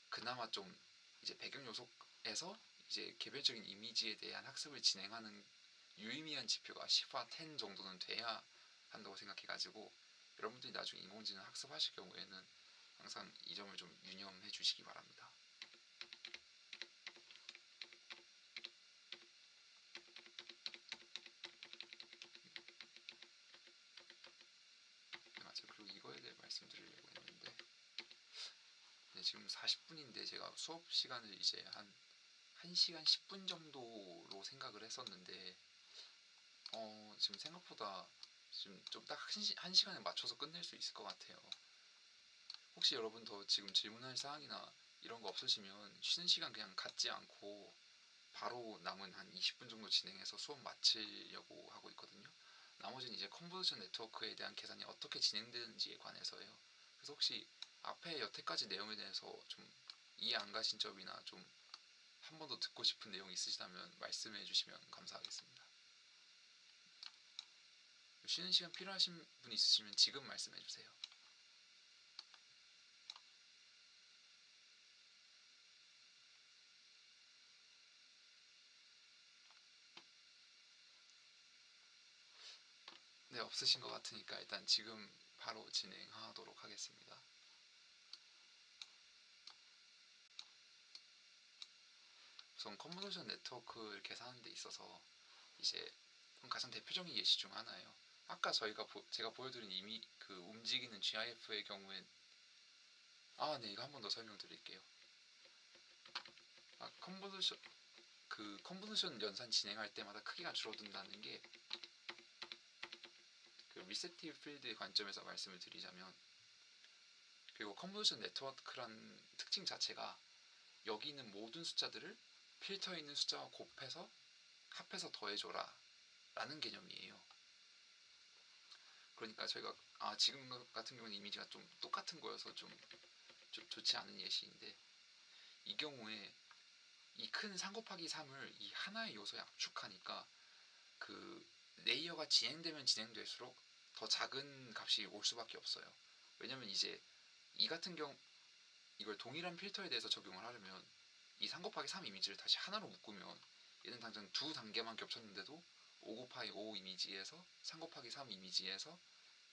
그나마 좀 이제 배경 요소에서 이제 개별적인 이미지에 대한 학습을 진행하는 유의미한 지표가 시파 10 정도는 돼야 한다고 생각해가지고 여러분들이 나중에 인공지능 학습하실 경우에는 항상 이 점을 좀 유념해 주시기 바랍니다. 네, 맞아요. 그리고 이거에 대해 말씀드리려고 했는데 네, 지금 40분인데 제가 수업 시간을 이제 한 1시간 10분 정도로 생각을 했었는데 지금 생각보다 지금 좀 딱 1시간에 맞춰서 끝낼 수 있을 것 같아요. 혹시 여러분 더 지금 질문할 사항이나 이런 거 없으시면 쉬는 시간 그냥 갖지 않고 바로 남은 한 20분 정도 진행해서 수업 마치려고 하고 있거든요. 나머지는 이제 컨보지션 네트워크에 대한 계산이 어떻게 진행되는지에 관해서예요. 그래서 혹시 앞에 여태까지 내용에 대해서 좀 이해 안 가신 점이나 좀 한 번 더 듣고 싶은 내용이 있으시다면 말씀해 주시면 감사하겠습니다. 쉬는 시간 필요하신 분 있으시면 지금 말씀해 주세요. 네, 없으신 것 같으니까 일단 지금 바로 진행하도록 하겠습니다. 우선 컨보지션 네트워크를 계산하는 데 있어서 이제 가장 대표적인 예시 중 하나예요. 아까 제가 보여드린 이미 그 움직이는 GIF의 경우엔 네, 이거 한 번 더 설명드릴게요. 컨보지션 연산 진행할 때마다 크기가 줄어든다는 게 그 리셉티브 필드의 관점에서 말씀을 드리자면, 그리고 컨보지션 네트워크란 특징 자체가 여기 있는 모든 숫자들을 필터에 있는 숫자와 곱해서 합해서 더해줘라 라는 개념이에요. 그러니까 저희가 지금 같은 경우는 이미지가 좀 똑같은 거여서 좀 좋지 않은 예시인데, 이 경우에 이 큰 3 곱하기 3을 이 하나의 요소에 압축하니까 그 레이어가 진행되면 진행될수록 더 작은 값이 올 수밖에 없어요. 왜냐면 이제 이 같은 경우 이걸 동일한 필터에 대해서 적용을 하려면 이 3 곱하기 3 이미지를 다시 하나로 묶으면 얘는 당장 두 단계만 겹쳤는데도 5 곱하기 5 이미지에서 3 곱하기 3 이미지에서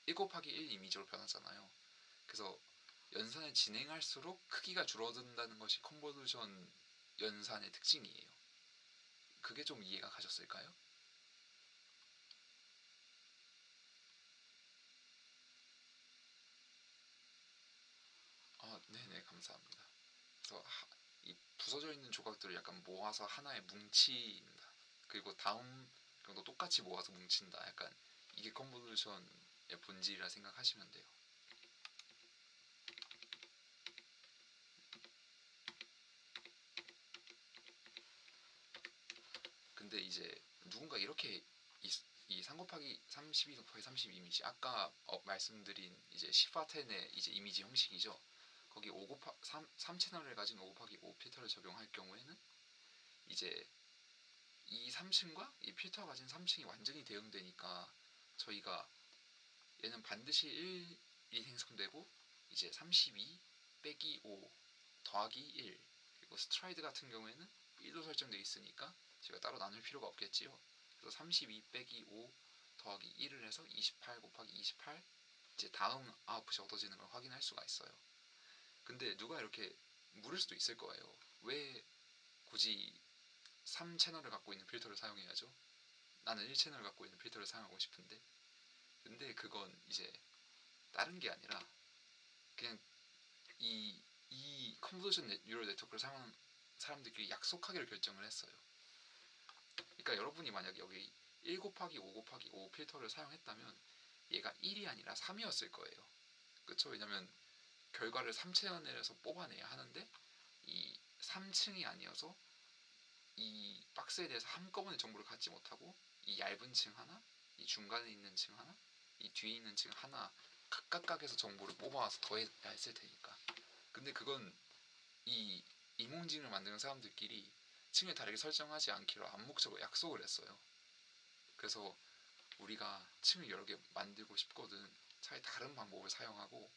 1 곱하기 1 이미지로 변하잖아요. 그래서 연산을 진행할수록 크기가 줄어든다는 것이 컨볼루션 연산의 특징이에요. 그게 좀 이해가 가셨을까요? 네네, 감사합니다. 그래서 이 부서져 있는 조각들을 약간 모아서 하나의 뭉치입니다. 그리고 다음 경도 똑같이 모아서 뭉친다. 약간 이게 컨볼루션의 본질이라 생각하시면 돼요. 근데 이제 누군가 이렇게 이 3 곱하기 32 곱하기 32 이미지 아까 말씀드린 이제 시파텐의 이제 이미지 형식이죠. 거기 5 곱하 3 채널을 가진 5 곱하기 5 필터를 적용할 경우에는 이제 이 3층과 이 필터가 가진 3층이 완전히 대응되니까 저희가 얘는 반드시 1이 생성되고 이제 32 빼기 5 더하기 1 그리고 스트라이드 같은 경우에는 1로 설정되어 있으니까 제가 따로 나눌 필요가 없겠지요. 그래서 32 빼기 5 더하기 1을 해서 28 곱하기 28 이제 다음 아웃풋이 얻어지는 걸 확인할 수가 있어요. 근데 누가 이렇게 물을 수도 있을 거예요. 왜 굳이 3채널을 갖고 있는 필터를 사용해야죠? 나는 1채널을 갖고 있는 필터를 사용하고 싶은데. 근데 그건 이제 다른 게 아니라 그냥 이 컨볼루션 뉴럴 네트워크를 사용하는 사람들끼리 약속하기로 결정을 했어요. 그러니까 여러분이 만약에 여기 1 곱하기 5 곱하기 5 필터를 사용했다면 얘가 1이 아니라 3이었을 거예요. 그쵸? 왜냐면 결과를 3채널에서 뽑아내야 하는데 이 3층이 아니어서 이 박스에 대해서 한꺼번에 정보를 갖지 못하고 이 얇은 층 하나, 이 중간에 있는 층 하나, 이 뒤에 있는 층 하나 각각에서 정보를 뽑아와서 더해야 했을 테니까. 근데 그건 이 인공지능을 만드는 사람들끼리 층을 다르게 설정하지 않기로 암묵적으로 약속을 했어요. 그래서 우리가 층을 여러 개 만들고 싶거든 차라리 다른 방법을 사용하고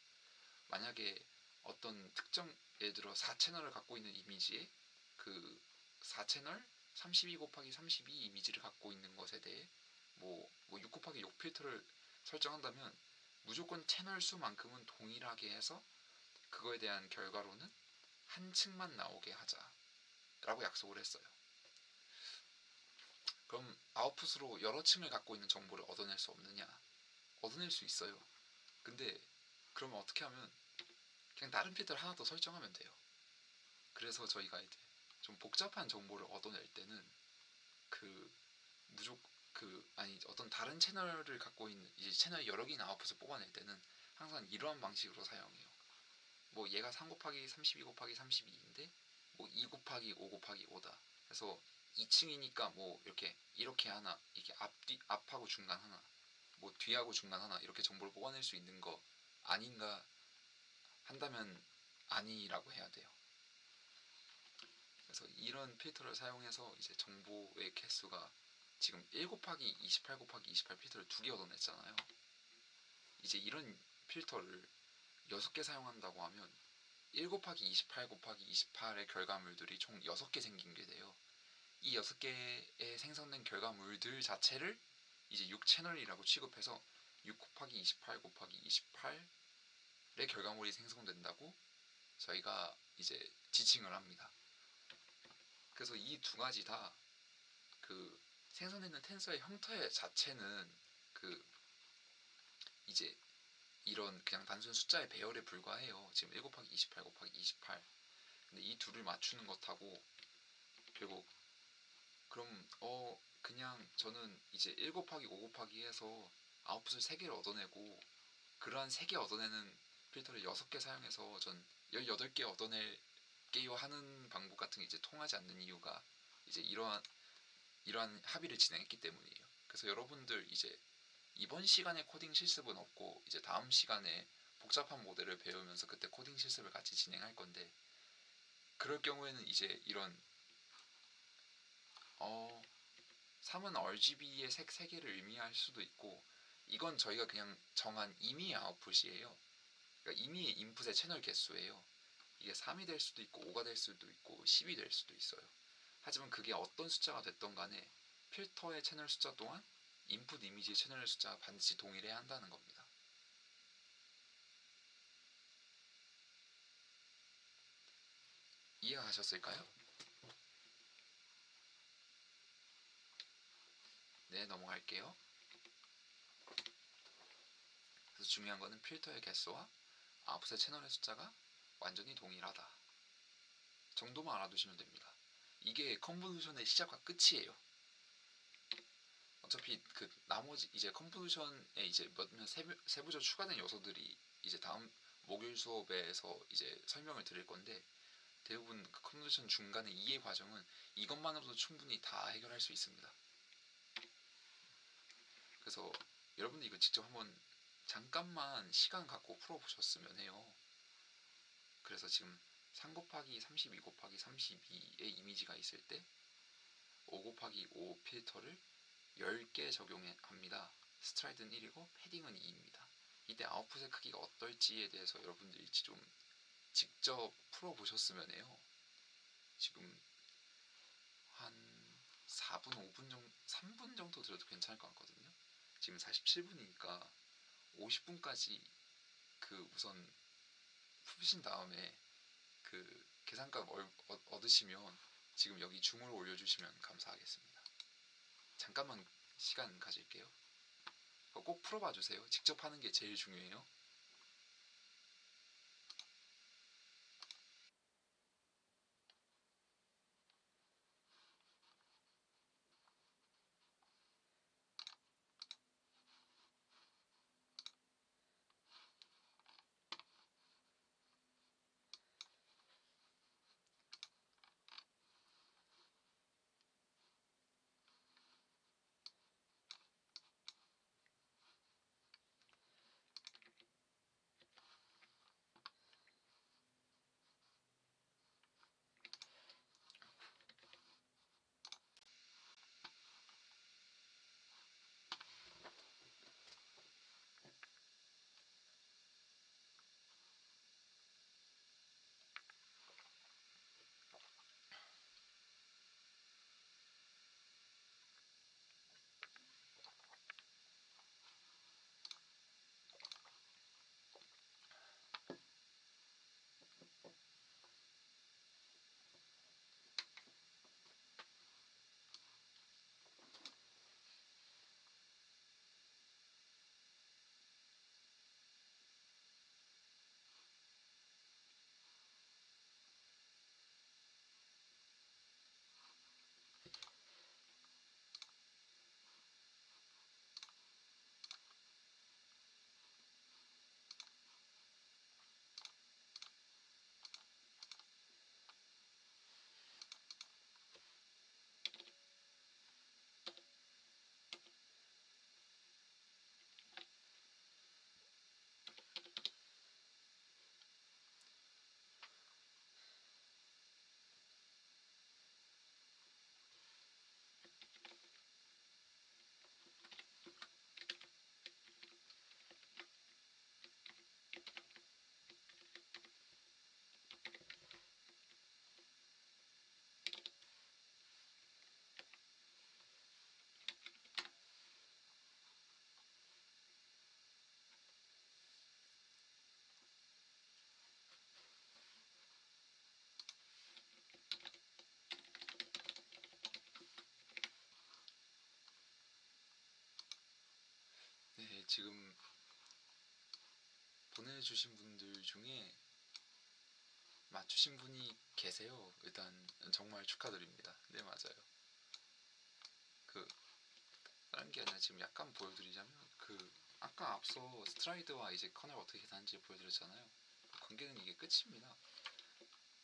만약에 어떤 특정 예를 들어 4채널을 갖고 있는 이미지에 그 4채널 32 곱하기 32 이미지를 갖고 있는 것에 대해 뭐 6 곱하기 6 필터를 설정한다면 무조건 채널 수만큼은 동일하게 해서 그거에 대한 결과로는 한 층만 나오게 하자라고 약속을 했어요. 그럼 아웃풋으로 여러 층을 갖고 있는 정보를 얻어낼 수 없느냐? 얻어낼 수 있어요. 근데 그러면 어떻게 하면 그냥 다른 필터를 하나 더 설정하면 돼요. 그래서 저희가 이제 좀 복잡한 정보를 얻어낼 때는 어떤 다른 채널을 갖고 있는 이제 채널 여러 개의 아웃풋을 뽑아낼 때는 항상 이러한 방식으로 사용해요. 뭐 얘가 3 곱하기 32 곱하기 32인데 뭐 2 곱하기 5 곱하기 5다. 그래서 2층이니까 뭐 이렇게 하나, 이게 앞하고 중간 하나, 뭐 뒤하고 중간 하나 이렇게 정보를 뽑아낼 수 있는 거 아닌가 한다면 아니라고 해야 돼요. 그래서 이런 필터를 사용해서 이제 정보의 개수가 지금 1 곱하기 28 곱하기 28 필터를 2개 얻어냈잖아요. 이제 이런 필터를 6개 사용한다고 하면 1 곱하기 28 곱하기 28의 결과물들이 총 6개 생긴 게 돼요. 이 6개의 생성된 결과물들 자체를 이제 6채널이라고 취급해서 6 곱하기 28 곱하기 28의 결과물이 생성된다고 저희가 이제 지칭을 합니다. 그래서 이 두 가지 다 그 생성되는 텐서의 형태 자체는 그 이제 이런 그냥 단순 숫자의 배열에 불과해요. 지금 1 곱하기 28 곱하기 28. 근데 이 둘을 맞추는 것하고 결국 그럼 그냥 저는 이제 1 곱하기 5 곱하기 해서 아웃풋을 3개를 얻어내고 그러한 3개 얻어내는 필터를 6개 사용해서 전 18개 얻어낼게요 하는 방법 같은 게 이제 통하지 않는 이유가 이제 이러한 합의를 진행했기 때문이에요. 그래서 여러분들 이제 이번 시간에 코딩 실습은 없고 이제 다음 시간에 복잡한 모델을 배우면서 그때 코딩 실습을 같이 진행할 건데 그럴 경우에는 이제 이런 3은 RGB의 색 3개를 의미할 수도 있고 이건 저희가 그냥 정한 임의의 아웃풋이에요. 그러니까 임의의 인풋의 채널 개수예요. 이게 3이 될 수도 있고 5가 될 수도 있고 10이 될 수도 있어요. 하지만 그게 어떤 숫자가 됐던 간에 필터의 채널 숫자 또한 인풋 이미지의 채널 숫자가 반드시 동일해야 한다는 겁니다. 이해가 가셨을까요? 네, 넘어갈게요. 그래서 중요한 거는 필터의 개수와 아웃풋의 채널의 숫자가 완전히 동일하다 정도만 알아두시면 됩니다. 이게 컨볼루션의 시작과 끝이에요. 어차피 그 나머지 이제 컨볼루션에 이제 몇몇 세부적 추가된 요소들이 이제 다음 목요일 수업에서 이제 설명을 드릴 건데, 대부분 그 컨볼루션 중간의 이해 과정은 이것만으로도 충분히 다 해결할 수 있습니다. 그래서 여러분들 이거 직접 한번 잠깐만 시간 갖고 풀어보셨으면 해요. 그래서 지금 3 곱하기 32 곱하기 32의 이미지가 있을 때 5 곱하기 5 필터를 10개 적용합니다. 스트라이드는 1이고 패딩은 2입니다. 이때 아웃풋의 크기가 어떨지에 대해서 여러분들이 좀 직접 풀어보셨으면 해요. 지금 한 4분, 5분 정도, 3분 정도 들어도 괜찮을 것 같거든요. 지금 47분이니까 50분까지 그 우선 푸신 다음에 그 계산값 얻으시면 지금 여기 줌으로 올려주시면 감사하겠습니다. 잠깐만 시간 가질게요. 꼭 풀어봐 주세요. 직접 하는 게 제일 중요해요. 네, 지금 보내주신 분들 중에 맞추신 분이 계세요. 일단 정말 축하드립니다. 네, 맞아요. 그 다른 게 아니라 지금 약간 보여드리자면, 그 아까 앞서 스트라이드와 이제 커널 어떻게 계산하는지 보여드렸잖아요. 관계는 이게 끝입니다.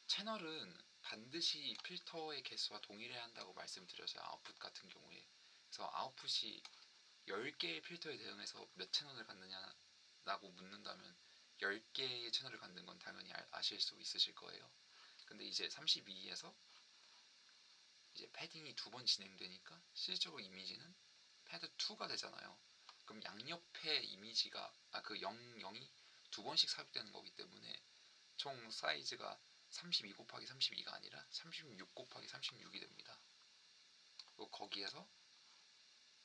채널은 반드시 필터의 개수와 동일해야 한다고 말씀드렸어요. 아웃풋 같은 경우에. 그래서 아웃풋이 10개의 필터에 대응해서 몇 채널을 갖느냐라고 묻는다면 10개의 채널을 갖는 건 당연히 아실 수 있으실 거예요. 근데 이제 32에서 이제 패딩이 2번 진행되니까 실질적으로 이미지는 패드 2가 되잖아요. 그럼 양옆에 이미지가 그 0, 0이 2번씩 삽입되는 거기 때문에 총 사이즈가 32 곱하기 32가 아니라 36 곱하기 36이 됩니다. 그리고 거기에서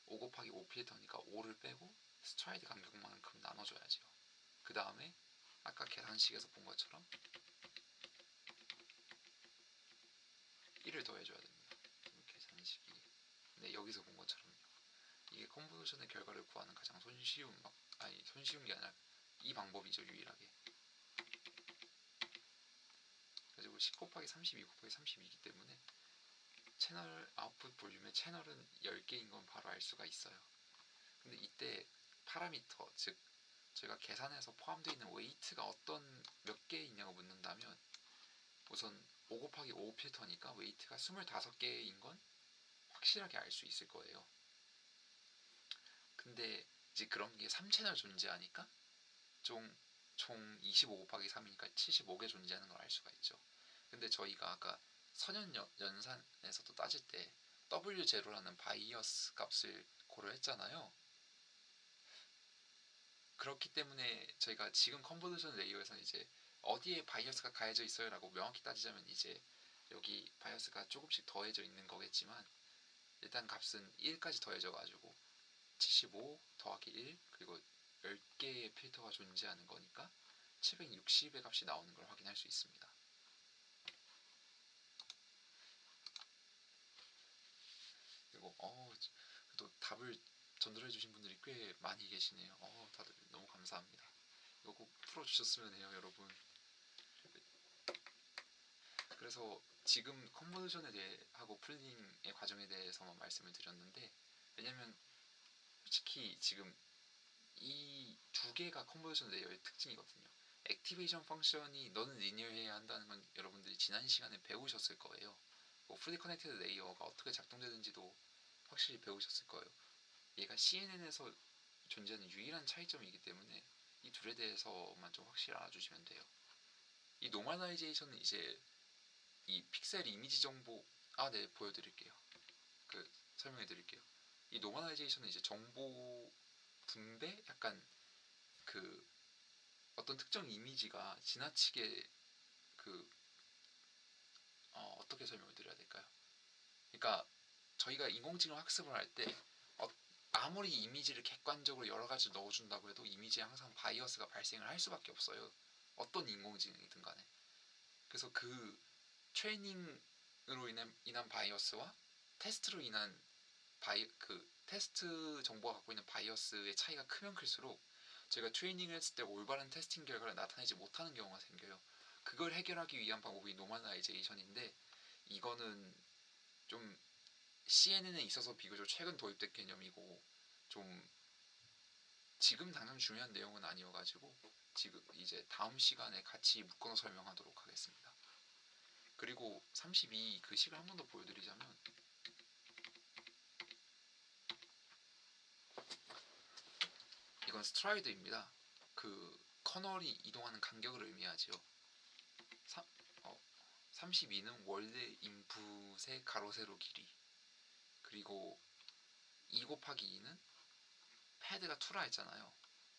5 곱하기 5 필터니까 5를 빼고 스트라이드 간격만큼 나눠줘야죠. 그 다음에 아까 계산식에서 본 것처럼 1을 더해줘야 됩니다. 계산식이 여기서 본 것처럼요. 이게 컨보지션의 결과를 구하는 가장 손쉬운 손쉬운 게 아니라 이 방법이죠, 유일하게. 그리고 10 곱하기 32 곱하기 32이기 때문에 채널 아웃풋 볼륨의 채널은 10개인 건 바로 알 수가 있어요. 근데 이때 파라미터, 즉 저희가 계산해서 포함되어 있는 웨이트가 몇 개 있냐고 묻는다면 우선 5 곱하기 5 필터니까 웨이트가 25개인 건 확실하게 알 수 있을 거예요. 근데 이제 그런 게 3채널 존재하니까 총 25 곱하기 3이니까 75개 존재하는 걸 알 수가 있죠. 근데 저희가 아까 선형연산에서도 따질 때 W0라는 바이어스 값을 고려했잖아요. 그렇기 때문에 저희가 지금 컨버전 레이어에서는 이제 어디에 바이어스가 가해져 있어요 라고 명확히 따지자면 이제 여기 바이어스가 조금씩 더해져 있는 거겠지만 일단 값은 1까지 더해져 가지고 75 더하기 1 그리고 10개의 필터가 존재하는 거니까 760의 값이 나오는 걸 확인할 수 있습니다. 그리고 또 답을 전달해 주신 분들이 꽤 많이 계시네요. 다들 너무 감사합니다. 이거 꼭 풀어주셨으면 해요, 여러분. 그래서 지금 컨버전에 대해 하고 풀링의 과정에 대해서만 말씀을 드렸는데, 왜냐면 솔직히 지금 이 두 개가 컨버전 레이어의 특징이거든요. 액티베이션 펑션이 너는 리니어해야 한다는 건 여러분들이 지난 시간에 배우셨을 거예요. 풀리 커넥티드 레이어가 어떻게 작동되는지도 확실히 배우셨을 거예요. 얘가 CNN에서 존재하는 유일한 차이점이기 때문에 이 둘에 대해서만 좀 확실히 알아주시면 돼요. 이 노멀라이제이션은 이제 이 픽셀 이미지 정보 네, 보여드릴게요. 설명해드릴게요. 이 노멀라이제이션은 이제 정보 분배, 약간 어떤 특정 이미지가 지나치게 어떻게 설명을 드려야 될까요? 그러니까 저희가 인공지능 학습을 할 때 아무리 이미지를 객관적으로 여러 가지를 넣어준다고 해도 이미지에 항상 바이어스가 발생을 할 수밖에 없어요. 어떤 인공지능이든 간에. 그래서 그 트레이닝으로 인한 바이어스와 테스트로 인한 테스트 정보가 갖고 있는 바이어스의 차이가 크면 클수록 저희가 트레이닝을 했을 때 올바른 테스팅 결과를 나타내지 못하는 경우가 생겨요. 그걸 해결하기 위한 방법이 노멀라이제이션인데 이거는 좀 CNN에 있어서 비교적 최근 도입된 개념이고 좀 지금 당장 중요한 내용은 아니어가지고 지금 이제 다음 시간에 같이 묶어서 설명하도록 하겠습니다. 그리고 32 그 식을 한 번 더 보여드리자면 이건 스트라이드입니다. 커널이 이동하는 간격을 의미하지요. 32는 월드 인풋의 가로 세로 길이, 그리고 2 곱하기 2는 패드가 2라 했잖아요.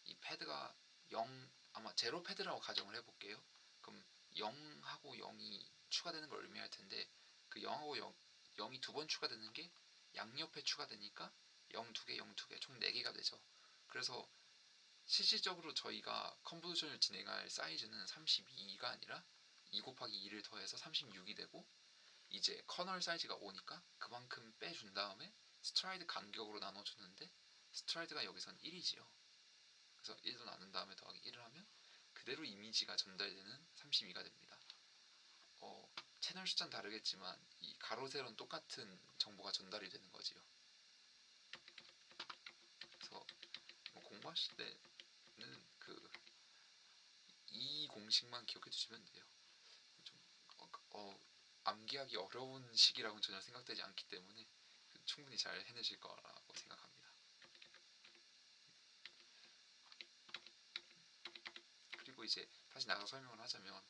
이 패드가 0, 아마 제로 패드라고 가정을 해볼게요. 그럼 0하고 0이 추가되는 걸 의미할 텐데 그 0하고 0이 두 번 추가되는 게 양옆에 추가되니까 0 2개, 0 2개, 총 4개가 되죠. 그래서 실질적으로 저희가 컨보지션을 진행할 사이즈는 32가 아니라 2 곱하기 2를 더해서 36이 되고, 이제 커널 사이즈가 5니까 그만큼 빼준 다음에 스트라이드 간격으로 나눠주는데 스트라이드가 여기선 1이지요. 그래서 1도 나눈 다음에 더하기 1을 하면 그대로 이미지가 전달되는 32가 됩니다. 채널 숫자는 다르겠지만 이 가로 세로는 똑같은 정보가 전달이 되는 거지요. 그래서 공부하실 때는 이 공식만 기억해 두시면 돼요. 좀 암기하기 어려운 식이라고는 전혀 생각되지 않기 때문에 충분히 잘 해내실 거라고 생각합니다. 그리고 이제 다시 나가서 설명을 하자면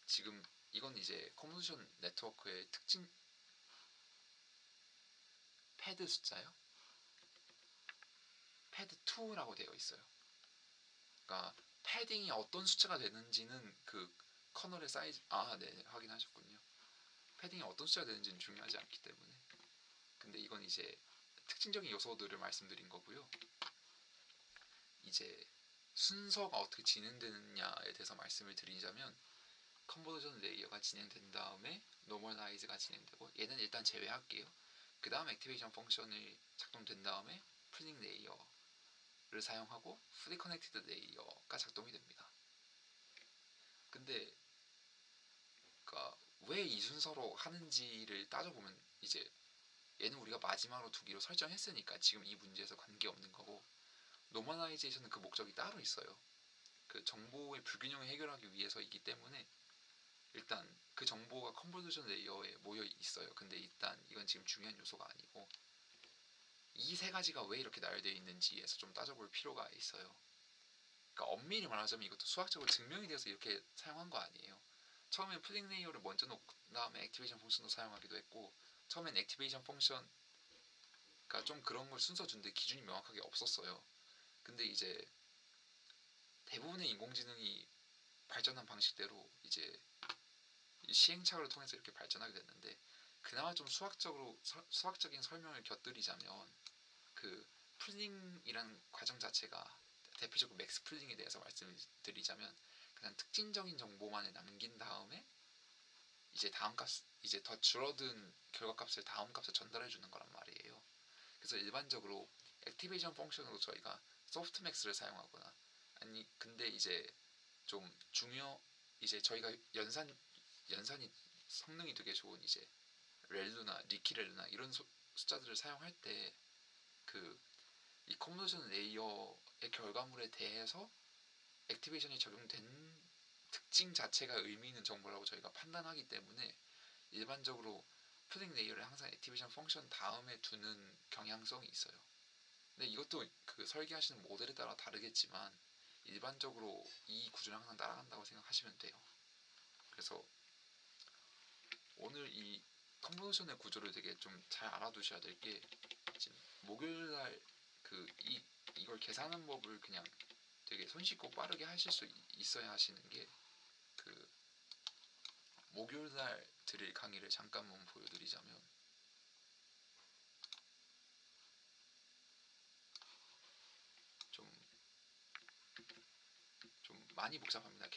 지금 이건 이제 컨보지션 네트워크의 특징, 패드 숫자요. 패드 2라고 되어 있어요. 그러니까 패딩이 어떤 숫자가 되는지는 커널의 사이즈 네, 확인하셨군요. 패딩이 어떤 숫자가 되는지는 중요하지 않기 때문에. 근데 이건 이제 특징적인 요소들을 말씀드린 거고요. 이제 순서가 어떻게 진행되느냐에 대해서 말씀을 드리자면 컨버전 레이어가 진행된 다음에 노멀라이즈가 진행되고, 얘는 일단 제외할게요. 그 다음 액티베이션 펑션이 작동된 다음에 풀링 레이어를 사용하고 풀리 커넥티드 레이어가 작동이 됩니다. 근데 그러니까 왜 이 순서로 하는지를 따져보면 이제 얘는 우리가 마지막으로 두기로 설정했으니까 지금 이 문제에서 관계없는 거고, 노멀라이제이션은 그 목적이 따로 있어요. 그 정보의 불균형을 해결하기 위해서이기 때문에 일단 그 정보가 컨볼루션 레이어에 모여 있어요. 근데 일단 이건 지금 중요한 요소가 아니고, 이 세 가지가 왜 이렇게 나열되어 있는지에서 좀 따져볼 필요가 있어요. 그러니까 엄밀히 말하자면 이것도 수학적으로 증명이 되어서 이렇게 사용한 거 아니에요. 처음엔 풀링 레이어를 먼저 놓고 다음에 액티베이션 펑션도 사용하기도 했고, 처음엔 액티베이션 펑션 그러니까 좀 그런 걸 순서 준데 기준이 명확하게 없었어요. 근데 이제 대부분의 인공지능이 발전한 방식대로 이제 시행착오를 통해서 이렇게 발전하게 됐는데, 그나마 좀 수학적인 설명을 곁들이자면 그 풀링이라는 과정 자체가, 대표적으로 맥스 풀링에 대해서 말씀을 드리자면 그냥 특징적인 정보만을 남긴 다음에 이제 다음 값, 이제 더 줄어든 결과값을 다음 값에 전달해 주는 거란 말이에요. 그래서 일반적으로 액티베이션 펑션으로 저희가 소프트맥스를 사용하거나, 아니 근데 이제 좀 이제 저희가 연산이 성능이 되게 좋은 이제 렐루나 리키렐루나 이런 숫자들을 사용할 때 그 이 컨버전 레이어의 결과물에 대해서 액티베이션이 적용된 특징 자체가 의미 있는 정보라고 저희가 판단하기 때문에 일반적으로 풀링 레이어를 항상 액티베이션 펑션 다음에 두는 경향성이 있어요. 근데 이것도 그 설계하시는 모델에 따라 다르겠지만 일반적으로 이 구조를 항상 따라간다고 생각하시면 돼요. 그래서 오늘 이 컨버전의 구조를 되게 좀 잘 알아두셔야 될 게, 지금 목요일날 이걸 계산하는 법을 그냥 되게 손쉽고 빠르게 하실 수 있어야 하시는 게, 그 목요일날 드릴 강의를 잠깐만 보여드리자면, 좀 많이 복잡합니다.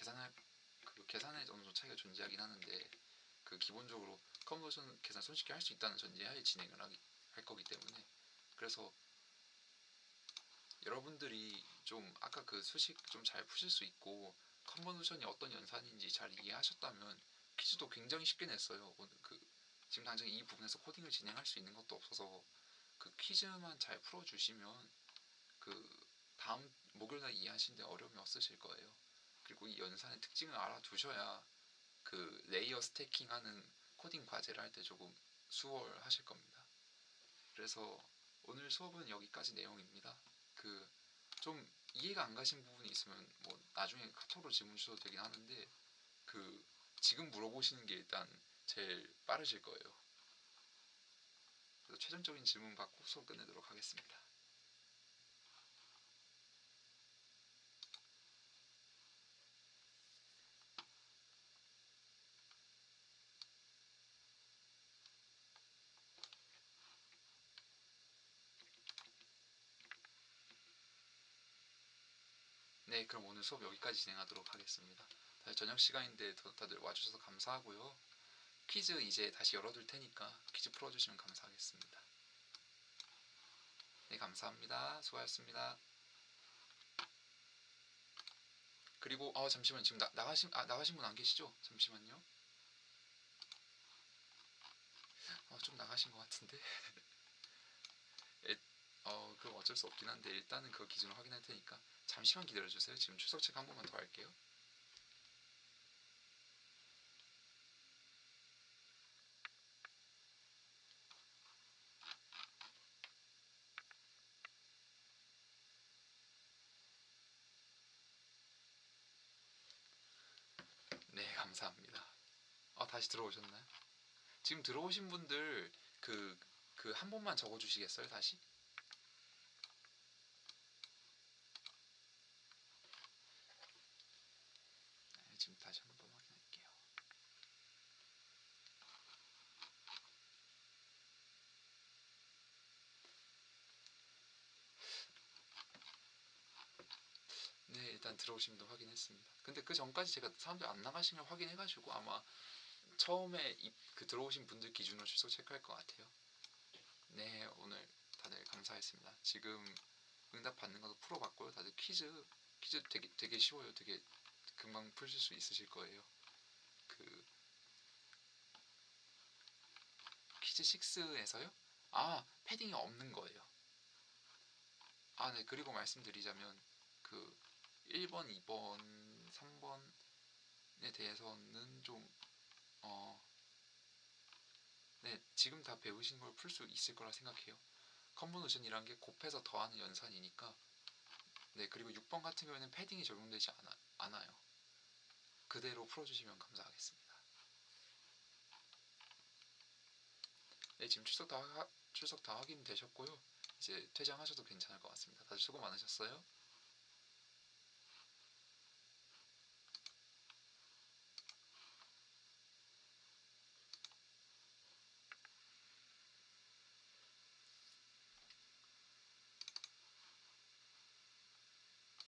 계산에 어느 정도 차이가 존재하긴 하는데, 그 기본적으로 컨버전 계산 손쉽게 할 수 있다는 전제하에 진행을 할 거기 때문에, 그래서 여러분들이 좀 아까 그 수식 좀 잘 푸실 수 있고 컨버전이 어떤 연산인지 잘 이해하셨다면 퀴즈도 굉장히 쉽게 냈어요. 지금 당장 이 부분에서 코딩을 진행할 수 있는 것도 없어서 그 퀴즈만 잘 풀어주시면 그 다음 목요일날 이해하시는데 어려움이 없으실 거예요. 그리고 이 연산의 특징을 알아두셔야 그 레이어 스태킹하는 코딩 과제를 할 때 조금 수월하실 겁니다. 그래서 오늘 수업은 여기까지 내용입니다. 좀 이해가 안 가신 부분이 있으면 뭐 나중에 카톡으로 질문 주셔도 되긴 하는데, 지금 물어보시는 게 일단 제일 빠르실 거예요. 그래서 최종적인 질문 받고 수업 끝내도록 하겠습니다. 네, 그럼 오늘 수업 여기까지 진행하도록 하겠습니다. 다들 저녁 시간인데 다들 와주셔서 감사하고요. 퀴즈 이제 다시 열어둘 테니까 퀴즈 풀어주시면 감사하겠습니다. 네, 감사합니다. 수고하셨습니다. 그리고 잠시만, 지금 나가신 분 안 계시죠? 잠시만요. 좀 나가신 것 같은데. 그럼 어쩔 수 없긴 한데 일단은 그 기준을 확인할 테니까 잠시만 기다려주세요. 지금 출석 체크 한 번만 더 할게요. 네, 감사합니다. 다시 들어오셨나요? 지금 들어오신 분들 한 번만 적어주시겠어요, 다시? 네, 지금 다시 한 번 확인할게요. 일단 들어오신 분도 확인했습니다. 근데 그 전까지 제가 사람들 안 나가신 걸 확인해가지고 아마 처음에 그 들어오신 분들 기준으로 출석 체크할 것 같아요. 네, 오늘 다들 감사했습니다. 지금 응답 받는 것도 풀어봤고요. 다들 퀴즈 되게 쉬워요. 되게 금방 풀실 수 있으실 거예요. 그 퀴즈 6에서요? 아, 패딩이 없는 거예요. 아, 네. 그리고 말씀드리자면 그 1번, 2번, 3번에 대해서는 좀 네, 지금 다 배우신 걸 풀 수 있을 거라 생각해요. 컨보노션이란 게 곱해서 더하는 연산이니까. 네, 그리고 6번 같은 경우에는 패딩이 적용되지 않아요. 그대로 풀어주시면 감사하겠습니다. 네, 지금 출석 다 확인되셨고요. 이제 퇴장하셔도 괜찮을 것 같습니다. 다들 수고 많으셨어요.